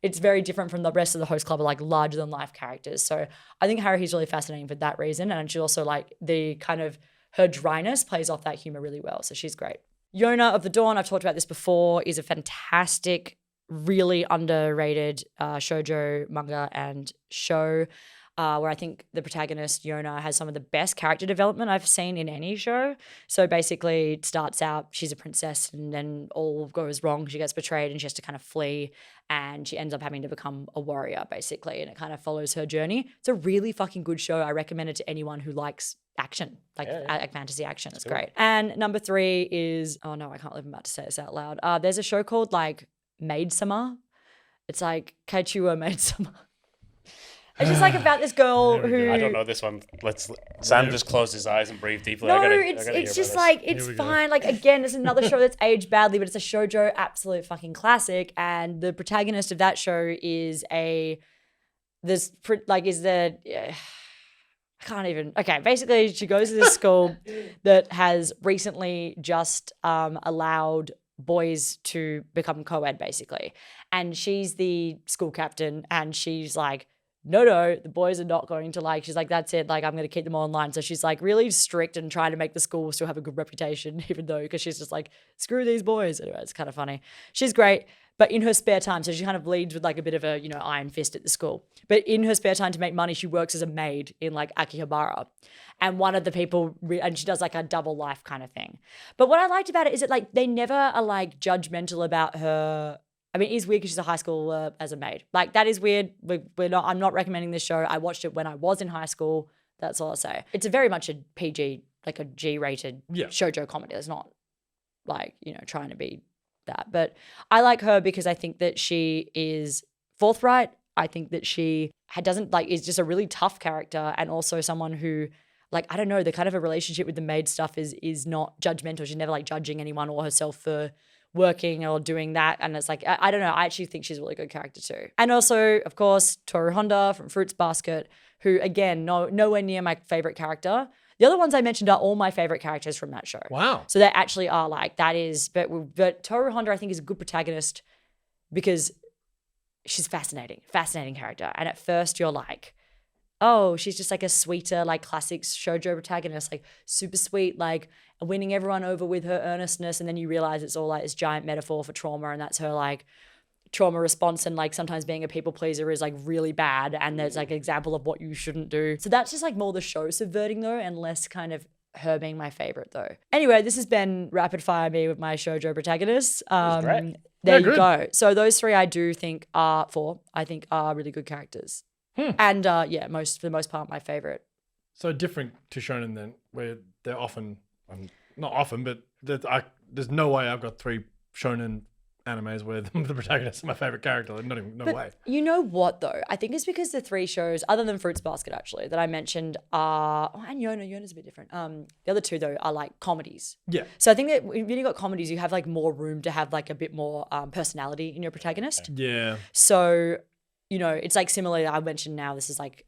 it's very different from the rest of the host club of like larger than life characters. So I think Haruhi's really fascinating for that reason. And she also like the kind of her dryness plays off that humor really well. So she's great. Yona of the Dawn, I've talked about this before, is a fantastic, really underrated shoujo manga and show. Where I think the protagonist, Yona, has some of the best character development I've seen in any show. So basically it starts out, she's a princess, and then all goes wrong. She gets betrayed and she has to kind of flee, and she ends up having to become a warrior, basically, and it kind of follows her journey. It's a really fucking good show. I recommend it to anyone who likes action, like fantasy action. It's great. And number 3 is, oh no, I can't believe I'm about to say this out loud. There's a show called like Maid-Sama. It's like Kaichua Maid-Sama. It's just like about this girl who... I don't know this one. Sam just closed his eyes and breathed deeply. No, it's just like, it's fine. Like, again, it's another show that's aged badly, but it's a shoujo absolute fucking classic. And the protagonist of that show is basically she goes to this school that has recently just allowed boys to become co-ed, basically. And she's the school captain, and she's like, no, the boys are not going to like, she's like, that's it, like, I'm going to keep them all online. So she's like really strict and trying to make the school still have a good reputation, even though, because she's just like, screw these boys. Anyway, it's kind of funny. She's great, but in her spare time, so she kind of leads with like a bit of a, iron fist at the school. But in her spare time to make money, she works as a maid in like Akihabara. And one of the people, and she does like a double life kind of thing. But what I liked about it is that like, they never are like judgmental about her. I mean, it is weird because she's a high schooler as a maid. Like, that is weird. I'm not recommending this show. I watched it when I was in high school. That's all I'll say. It's a very much a PG, like a G-rated shoujo comedy. It's not like, trying to be that. But I like her because I think that she is forthright. I think that she is just a really tough character, and also someone who, like, I don't know, the kind of a relationship with the maid stuff is not judgmental. She's never like judging anyone or herself for working or doing that. And it's like, I don't know. I actually think she's a really good character too. And also, of course, Toru Honda from Fruits Basket, who again, nowhere near my favorite character. The other ones I mentioned are all my favorite characters from that show. Wow. So they actually are like, that is, but Toru Honda I think is a good protagonist because she's fascinating character. And at first you're like, oh, she's just like a sweeter, like classic shoujo protagonist, like super sweet, like winning everyone over with her earnestness. And then you realize it's all like this giant metaphor for trauma. And that's her like trauma response. And like sometimes being a people pleaser is like really bad. And there's like an example of what you shouldn't do. So that's just like more the show subverting though, and less kind of her being my favorite though. Anyway, this has been rapid fire me with my shoujo protagonists. Great. There Yeah, you go. So those three I do think are really good characters. And for the most part, my favorite. So different to Shonen then, where they're often, not often, but there's no way I've got 3 Shonen animes where the protagonist is my favorite character. Not even, no way. You know what though? I think it's because the 3 shows, other than Fruits Basket actually, that I mentioned are, and Yona's a bit different. The other 2 though are like comedies. Yeah. So I think that when you've got comedies, you have like more room to have like a bit more personality in your protagonist. Yeah. So, you know, it's like similarly, I mentioned now this is like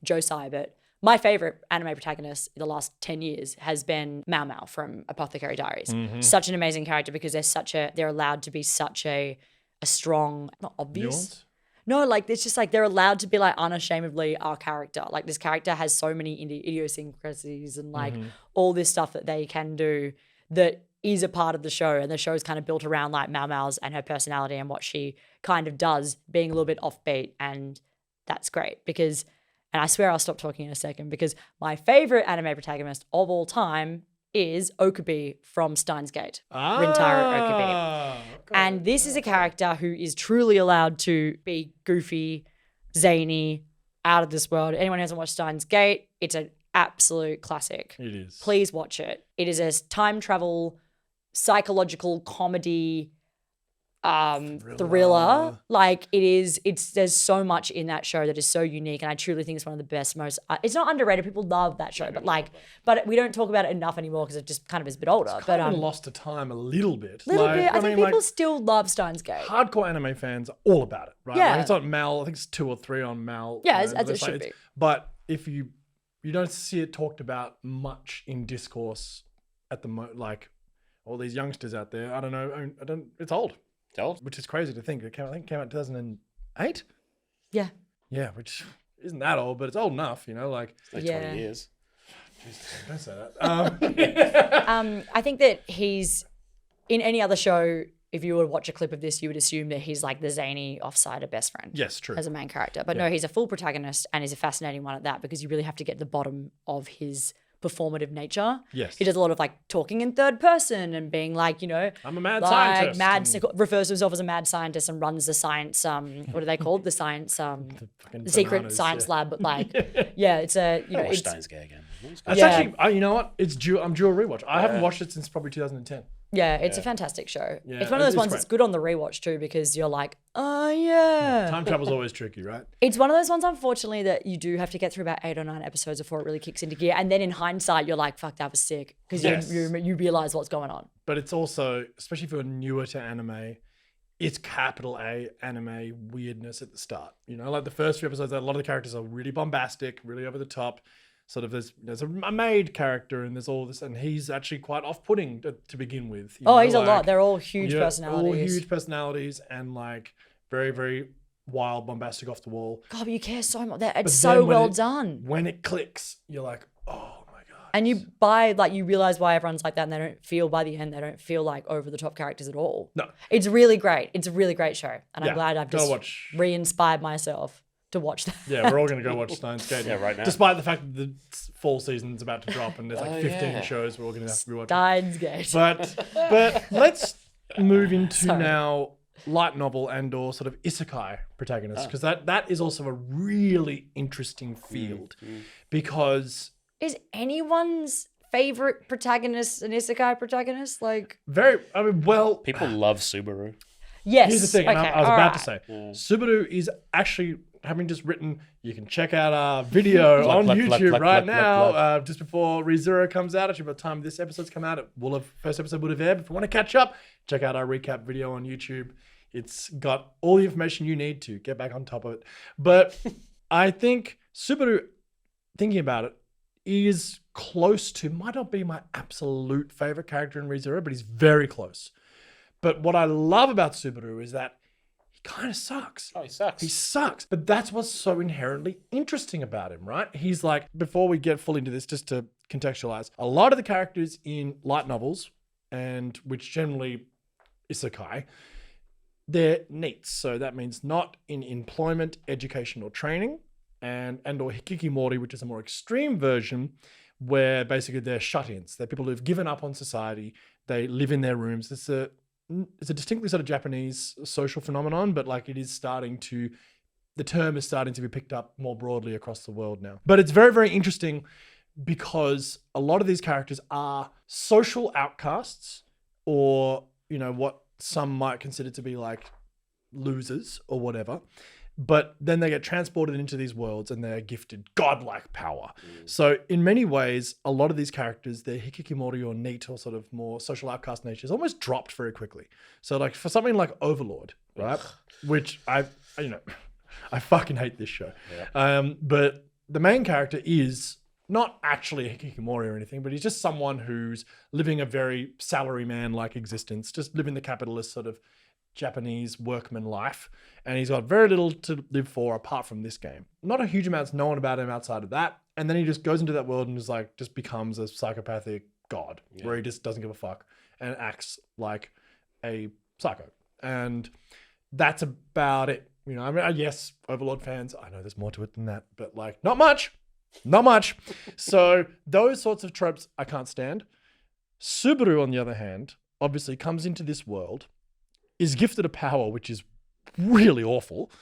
Josai, but my favorite anime protagonist in the last 10 years has been Mao Mao from Apothecary Diaries. Mm-hmm. Such an amazing character because they're allowed to be such a strong, not obvious. Nuance? No, like it's just like they're allowed to be like unashamedly our character. Like this character has so many idiosyncrasies and like all this stuff that they can do that is a part of the show. And the show is kind of built around like Mao Mao's and her personality and what she kind of does, being a little bit offbeat. And that's great because, and I swear I'll stop talking in a second because my favorite anime protagonist of all time is Okubi from Steins Gate. Rintaro Okubi. Okay. And this is a character who is truly allowed to be goofy, zany, out of this world. Anyone who hasn't watched Steins Gate, it's an absolute classic. It is. Please watch it. It is a time travel, psychological comedy thriller. Like there's so much in that show that is so unique, and I truly think it's one of the best, most it's not underrated. People love that show, but we don't talk about it enough anymore because it just kind of is a bit older. It's kind of lost to time a little bit. I think people still love Steins Gate. Hardcore anime fans are all about it, right? Yeah. Like it's on Mal. I think it's 2 or 3 on Mal. Yeah, as it should be. But if you don't see it talked about much in discourse at the like all these youngsters out there. I don't know. It's old. It's old. Which is crazy to think. It came out in 2008. Yeah. Yeah, which isn't that old, but it's old enough, you know. Like It's like 20 years. don't say that. I think that he's in any other show. If you would watch a clip of this, you would assume that he's like the zany offsider best friend. Yes, true. As a main character. But no, he's a full protagonist and he's a fascinating one at that because you really have to get to the bottom of his performative nature. Yes. He does a lot of like talking in third person and being like, you know, I'm a mad like scientist. refers to himself as a mad scientist and runs the science, what are they called? The science, the secret bananas, science yeah. lab. But like, yeah, it's a, you know, Watch it's, Steins Gate again. It's Yeah. actually, you know what? It's due. I'm due a rewatch. I haven't watched it since probably 2010. yeah, it's a fantastic show. Yeah, it's one of those it's ones great. that's good on the rewatch too because you're like, oh yeah. Time travel's always tricky, right? It's one of those ones, unfortunately, that you do have to get through about 8 or 9 episodes before it really kicks into gear. And then in hindsight, you're like, fuck, that was sick. Because Yes. you realize what's going on. But it's also, especially if you're newer to anime, it's capital A anime weirdness at the start. You know, like the first few episodes, a lot of the characters are really bombastic, really over the top. Sort of there's a maid character and there's all this, and he's actually quite off-putting to begin with. You know, He's a lot. like, They're all huge yeah, personalities. all huge personalities and like very, very wild, bombastic, off the wall. God, but you care so much. It's But so then when well it- done. When it clicks, you're like, oh my god. And you realize why everyone's like that, and they don't feel by the end, they don't feel like over the top characters at all. No. It's really great. It's a really great show. And Yeah, I'm glad I've go just watch. re-inspired myself to watch that. Yeah, we're all going to go watch Steins Gate. Yeah, right now. Despite the fact that the fall season's about to drop and there's like Oh, 15 yeah. shows we're all going to have to rewatch. Steins Gate. But let's move into Sorry. now light novel and or sort of isekai protagonists because that is also a really interesting field because Is anyone's favorite protagonist an isekai protagonist? Like, People love Subaru. yes. here's the thing, and I was all about right. to say, Subaru is actually having just written, you can check out our video on YouTube right now, just before ReZero comes out. Actually, by the time this episode's come out, first episode would have aired. If you want to catch up, check out our recap video on YouTube. It's got all the information you need to get back on top of it. But I think Subaru, thinking about it, is close to, might not be my absolute favorite character in ReZero, but he's very close. But what I love about Subaru is that he kind of sucks. Oh, he sucks. He sucks. But that's what's so inherently interesting about him, right? He's like, before we get fully into this, just to contextualize, a lot of the characters in light novels, and which generally Isekai, they're NEETs. So that means not in employment, education, or training, and or Hikikomori, which is a more extreme version where basically they're shut-ins. They're people who've given up on society. They live in their rooms. It's a distinctly sort of Japanese social phenomenon, but like the term is starting to be picked up more broadly across the world now. But it's very, very interesting because a lot of these characters are social outcasts, or, you know, what some might consider to be like losers or whatever. But then they get transported into these worlds and they're gifted godlike power. So in many ways, a lot of these characters, their hikikomori or NEET or sort of more social outcast nature is almost dropped very quickly. So like for something like Overlord, right? Which I fucking hate this show. Yeah. But the main character is not actually a hikikomori or anything, but he's just someone who's living a very salaryman-like existence, just living the capitalist sort of Japanese workman life, and he's got very little to live for apart from this game. Not a huge amount's known about him outside of that, and then he just goes into that world and is like, just becomes a psychopathic god, where he just doesn't give a fuck and acts like a psycho. And that's about it. You know, I mean, yes, Overlord fans, I know there's more to it than that, but like, not much. So those sorts of tropes I can't stand. Subaru, on the other hand, obviously comes into this world, is gifted a power which is really awful,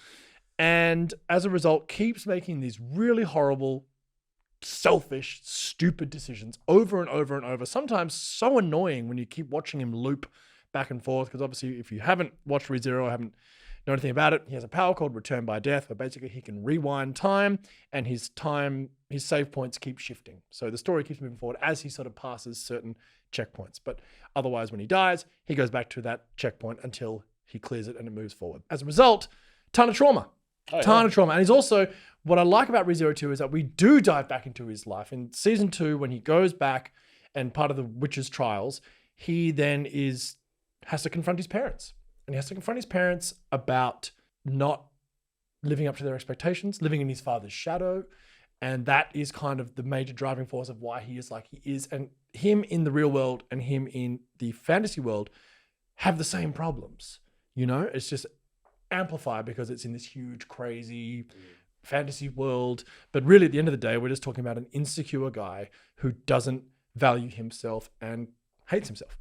and as a result keeps making these really horrible, selfish, stupid decisions over and over and over, sometimes so annoying when you keep watching him loop back and forth, because obviously if you haven't watched ReZero or haven't know anything about it, he has a power called Return by Death, where basically he can rewind time, and his save points keep shifting. So the story keeps moving forward as he sort of passes certain checkpoints. But otherwise, when he dies, he goes back to that checkpoint until he clears it and it moves forward. As a result, ton of trauma. Ton of trauma. And he's also, what I like about ReZero 2 is that we do dive back into his life. In season 2, when he goes back and part of the witch's trials, he then has to confront his parents. And he has to confront his parents about not living up to their expectations, living in his father's shadow. And that is kind of the major driving force of why he is like he is. And him in the real world and him in the fantasy world have the same problems. You know, it's just amplified because it's in this huge, crazy fantasy world. But really, at the end of the day, we're just talking about an insecure guy who doesn't value himself and hates himself.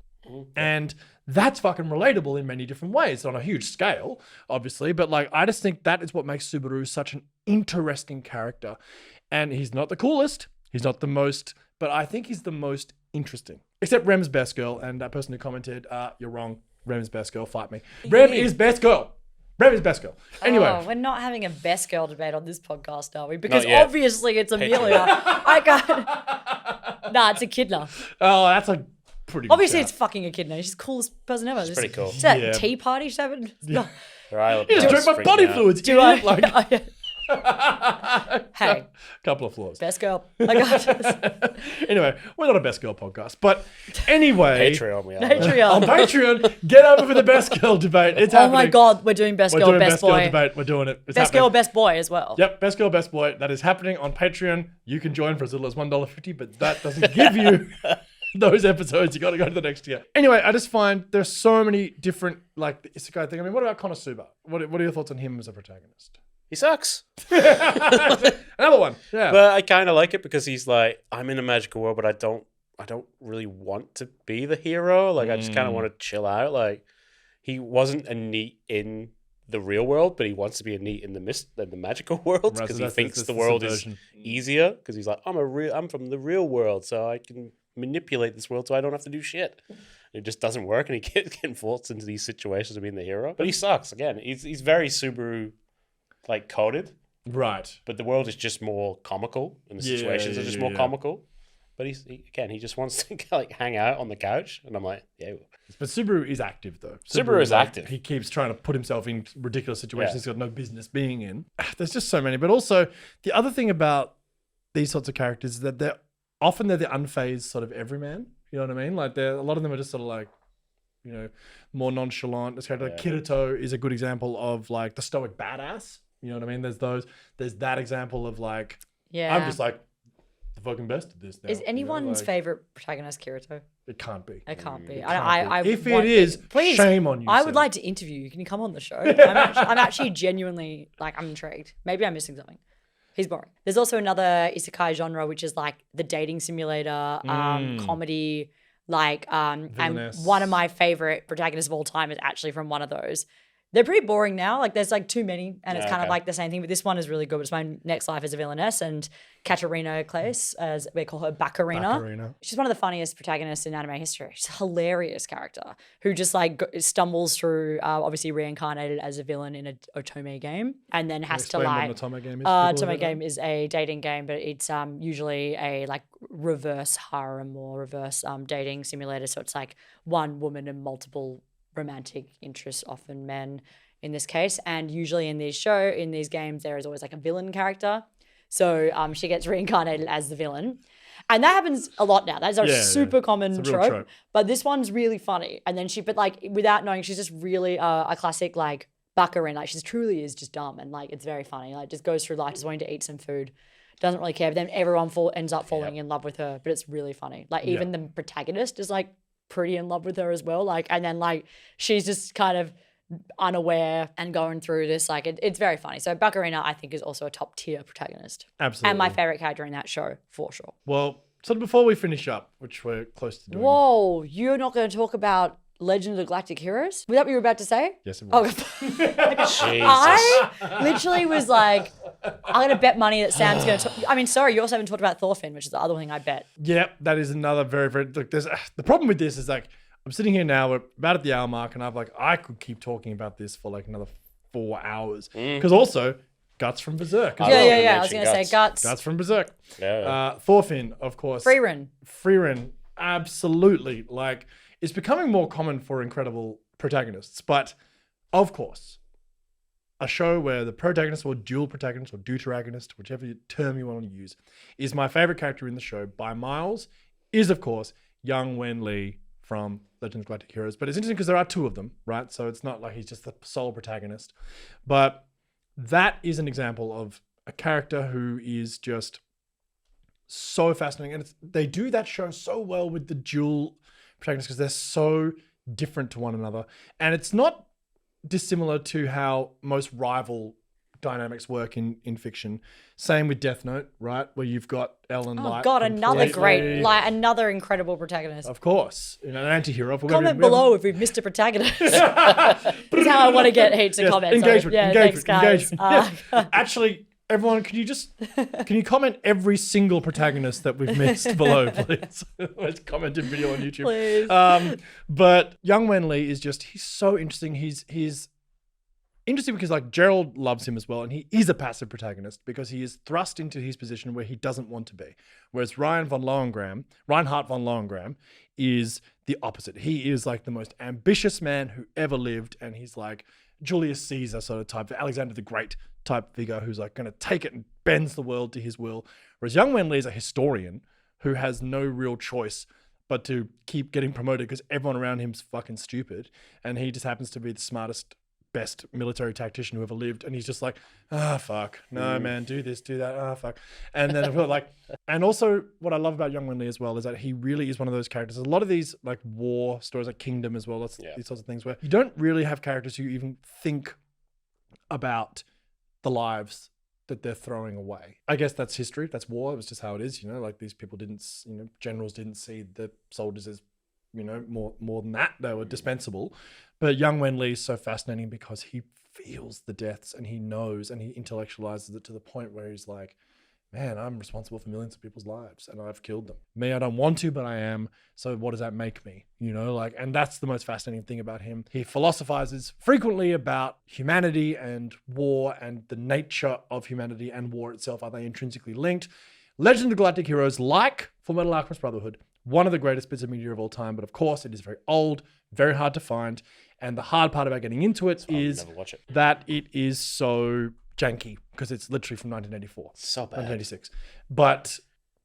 And that's fucking relatable in many different ways, on a huge scale, obviously. But like, I just think that is what makes Subaru such an interesting character. And he's not the coolest, he's not the most, but I think he's the most interesting. Except Rem's best girl, and that person who commented, you're wrong, Rem's best girl, fight me. Rem is best girl. Rem is best girl. Anyway. We're not having a best girl debate on this podcast, are we? Because obviously it's Amelia. I can't. Nah, it's Echidna. Oh, that's a pretty good obviously shout. It's fucking Echidna. She's the coolest person ever. It's pretty cool. Is that tea party she's having? Yeah. You just drink my body fluids. Do I? Like, Hey. Couple of flaws. Best girl. I got this. Anyway, we're not a best girl podcast, but anyway. Patreon, we are. On Patreon, get over for the best girl debate. It's happening. Oh my God, we're doing best girl, best boy. Girl debate. We're doing it. It's best happening. girl, best boy as well. Yep, best girl, best boy. That is happening on Patreon. You can join for as little as $1.50, but that doesn't give you those episodes. You got to go to the next tier. Anyway, I just find there's so many different, like the Isekai thing. I mean, what about Konosuba? What are your thoughts on him as a protagonist? He sucks. Another one. Yeah. But I kind of like it because he's like, I'm in a magical world, but I don't really want to be the hero. Like, I just kind of want to chill out. Like, he wasn't a NEET in the real world, but he wants to be a NEET in the magical world because he thinks the world is easier. Because he's like, I'm from the real world, so I can manipulate this world so I don't have to do shit. It just doesn't work, and he gets forced into these situations of being the hero. But he sucks. Again, he's very Subaru like coded. Right. but the world is just more comical, and the situations are just more comical. But he just wants to like hang out on the couch, and I'm like, yeah. But Subaru is active though. Subaru is active. He keeps trying to put himself in ridiculous situations Yeah. he's got no business being in. There's just so many. But also the other thing about these sorts of characters is that they're the unfazed sort of everyman. You know what I mean? Like a lot of them are just sort of like, you know, more nonchalant. This character, like Kirito is a good example of like the stoic badass. You know what I mean? There's that example of like, I'm just like the fucking best at this now. Is anyone's you know? Like, favorite protagonist Kirito? It can't be. It can't be. It I can't be. If it want- is, please, shame on you. I sir. would like to interview you. Can you come on the show? I'm actually genuinely like, I'm intrigued. Maybe I'm missing something. He's boring. There's also another isekai genre, which is like the dating simulator, comedy, like, and Villianess. one of my favorite protagonists of all time is actually from one of those. They're pretty boring now. Like there's like too many and it's kind of Okay. like the same thing, but this one is really good. It's my next life as a villainess, and Katarina Claes, as we call her, Baccarina. She's one of the funniest protagonists in anime history. She's a hilarious character who just like stumbles through, obviously reincarnated as a villain in a Otome game, and then has to Explain like. what an Otome game is. for people who Otome don't game is a dating game, but it's usually a like reverse harem or reverse dating simulator. So it's like one woman and multiple romantic interests, often men in this case. And usually in these games, there is always like a villain character. So she gets reincarnated as the villain. And that happens a lot now. That's a super common It's a real trope. trope. But this one's really funny. And then but like without knowing, she's just really a classic like Baccarin. Like she truly is just dumb, and like it's very funny. Like just goes through life just wanting to eat some food. Doesn't really care. But then everyone ends up falling in love with her. But it's really funny. Like even the protagonist is like pretty in love with her as well. Like, and then like she's just kind of unaware and going through this. Like it's very funny. So Baccarina, I think, is also a top tier protagonist. Absolutely. And my favorite character in that show, for sure. Well, so before we finish up, which we're close to doing. Whoa, you're not going to talk about Legend of the Galactic Heroes? Was that what you were about to say? Yes, it Oh, was. Jesus. I literally was like, I'm going to bet money that Sam's going to I mean, sorry, you also haven't talked about Thorfinn, which is the other thing I bet. Yep, that is another very, very. Look, there's the problem with this is like I'm sitting here now. We're about at the hour mark, and I could keep talking about this for like another 4 hours because also Guts from Berserk. As I well. love Yeah. I was going to say Guts. Guts from Berserk. Yeah. Thorfinn, of course. Freerin. Absolutely. Like it's becoming more common for incredible protagonists, but of course, a show where the protagonist or dual protagonist or deuteragonist, whichever term you want to use, is my favorite character in the show by miles, is of course young Weng-Li from Legend of Galactic Heroes. But it's interesting because there are 2 of them, right? So it's not like he's just the sole protagonist. But that is an example of a character who is just so fascinating. And they do that show so well with the dual protagonists because they're so different to one another. And it's not dissimilar to how most rival dynamics work in fiction. Same with Death Note, right? Where you've got Ellen Oh Light. God, another completely- great, like another incredible protagonist. Of course. You know, an anti-hero. Comment below if we've missed a protagonist. That's how I want to get heaps of comments. Engagement, Yeah, engagement, thanks, guys. engagement. Actually, everyone, can you comment every single protagonist that we've missed below, please? Let's comment in video on YouTube. Please. But young Weng-Li is just, he's so interesting. He's interesting because like Gerald loves him as well, and he is a passive protagonist because he is thrust into his position where he doesn't want to be. Whereas Reinhard von Lohengram is the opposite. He is like the most ambitious man who ever lived, and he's like Julius Caesar sort of type, Alexander the Great type figure who's like going to take it and bends the world to his will. Whereas young Weng-Li is a historian who has no real choice but to keep getting promoted because everyone around him's fucking stupid, and he just happens to be the smartest, best military tactician who ever lived, and he's just like, fuck, no man, do this, do that, fuck. And then I feel like, and also what I love about young Weng-Li as well is that he really is one of those characters. A lot of these like war stories, like Kingdom as well, these sorts of things where you don't really have characters who even think about the lives that they're throwing away. I guess that's history, that's war, it was just how it is, like these people didn't, generals didn't see the soldiers as more than that. They were dispensable. But young Weng-Li is so fascinating because he feels the deaths and he knows and he intellectualizes it to the point where he's like, man, I'm responsible for millions of people's lives and I've killed them. Me, I don't want to, but I am. So what does that make me? You know, like, and that's the most fascinating thing about him. He philosophizes frequently about humanity and war and the nature of humanity and war itself. Are they intrinsically linked? Legend of the Galactic Heroes, like Fullmetal Alchemist Brotherhood, one of the greatest bits of media of all time, but of course it is very old, very hard to find. And the hard part about getting into it is that it is so janky because it's literally from 1984. So bad. 1986. But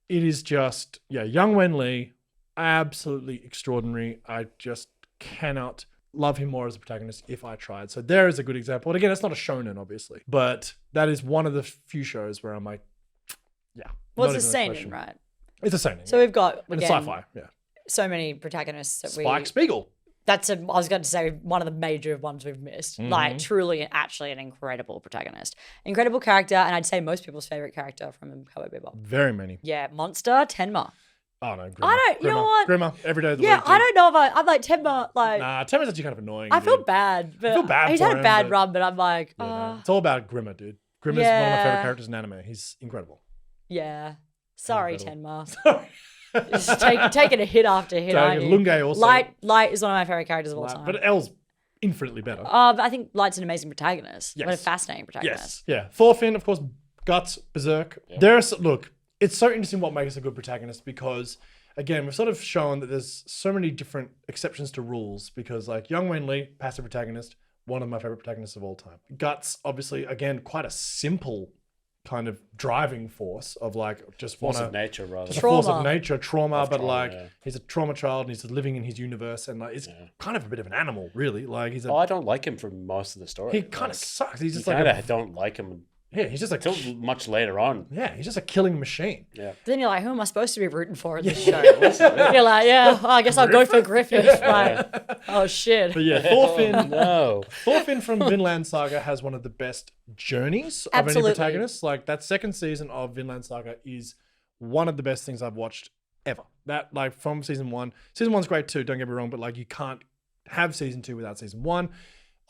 it is just, young Weng-Li, absolutely extraordinary. I just cannot love him more as a protagonist if I tried. So there is a good example. And again, it's not a shonen, obviously, but that is one of the few shows where I'm like, well, it's a seinen, right? It's a seinen. So we've got, and again, it's sci-fi, so many protagonists that Spike Spiegel. I was going to say one of the major ones we've missed. Like truly, actually an incredible protagonist. Incredible character, and I'd say most people's favorite character from Cowboy Bebop. Very many. Yeah, Monster, Tenma. Oh no, Grimmer. You know what? Grimmer, every day of the Yeah, week. I don't know if I'm like Tenma, like... Nah, Tenma's actually kind of annoying. I feel bad. But I feel bad he's for had a him, bad but- run, but I'm like, It's all about Grimmer, dude. Grimmer's one of my favorite Yeah. characters in anime. He's incredible. yeah. Sorry, Incredible. Tenma. Just taking a hit after hit, aren't you? Lunge also. Light is one of my favorite characters of all time. But L's infinitely better. But I think Light's an amazing protagonist. What a Yes. fascinating protagonist. Yes. Yeah. Thorfinn, of course, Guts, Berserk. Look, it's so interesting what makes a good protagonist because, again, we've sort of shown that there's so many different exceptions to rules because, like, young Weng-Li, passive protagonist, one of my favorite protagonists of all time. Guts, obviously, again, quite a simple kind of driving force of like just Force of nature, rather. just a force of Trauma. nature, trauma, but trauma, like yeah. he's a trauma child and he's living in his universe and like it's kind of a bit of an animal, really. Like he's I don't like him for most of the story. he kind of sucks. He's just I like don't like him he's just like until much later on. he's just a killing machine. Yeah. Then you're like, who am I supposed to be rooting for in this show? You're like, I guess I'll go for Griffith. Like, oh shit. But yeah, Thorfinn. No. Thorfinn from Vinland Saga has one of the best journeys of Absolutely. any protagonist. Like that second season of Vinland Saga is one of the best things I've watched ever. That like from season one. Season one's great too, don't get me wrong, but like you can't have season two without season one.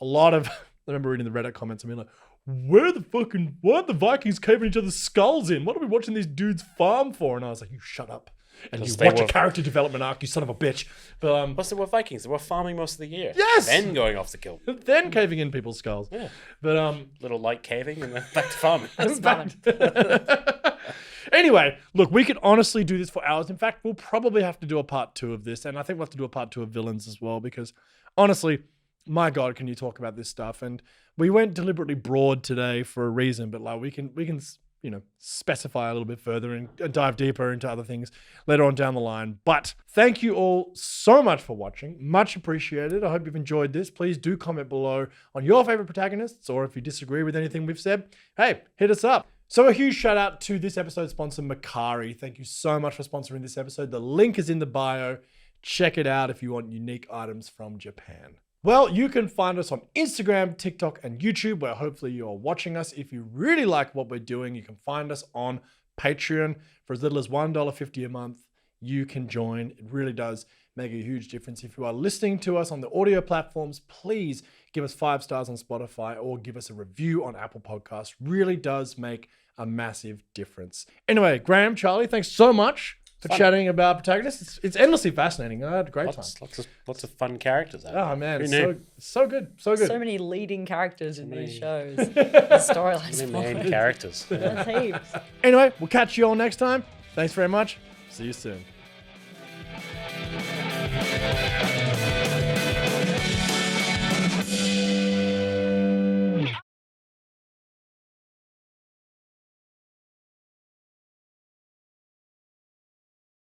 A lot of I remember reading the Reddit comments and being like, why are the Vikings caving each other's skulls in? What are we watching these dudes farm for? And I was like, you shut up. And you watch a character development arc, you son of a bitch. But Plus, they were Vikings. They were farming most of the year. Yes! Then going off to kill. then caving in people's skulls. Yeah. But Little light caving and then back to farming. That's fun. Anyway, look, we could honestly do this for hours. In fact, we'll probably have to do a part 2 of this. And I think we'll have to do a part 2 of villains as well, because honestly, my God, can you talk about this stuff? And we went deliberately broad today for a reason, but like we can, specify a little bit further and dive deeper into other things later on down the line. But thank you all so much for watching. Much appreciated. I hope you've enjoyed this. Please do comment below on your favorite protagonists, or if you disagree with anything we've said, hey, hit us up. So a huge shout out to this episode's sponsor, Mercari. Thank you so much for sponsoring this episode. The link is in the bio. Check it out if you want unique items from Japan. Well, you can find us on Instagram, TikTok, and YouTube, where hopefully you're watching us. If you really like what we're doing, you can find us on Patreon for as little as $1.50 a month. You can join. It really does make a huge difference. If you are listening to us on the audio platforms, please give us 5 stars on Spotify or give us a review on Apple Podcasts. Really does make a massive difference. Anyway, Graeme, Charlie, thanks so much for chatting about protagonists. It's endlessly fascinating. I had a great time. Lots of fun characters. Oh man, it's so good. So good. So many leading characters in these shows. The storylines. Main characters. That's heaps. Anyway, we'll catch you all next time. Thanks very much. See you soon.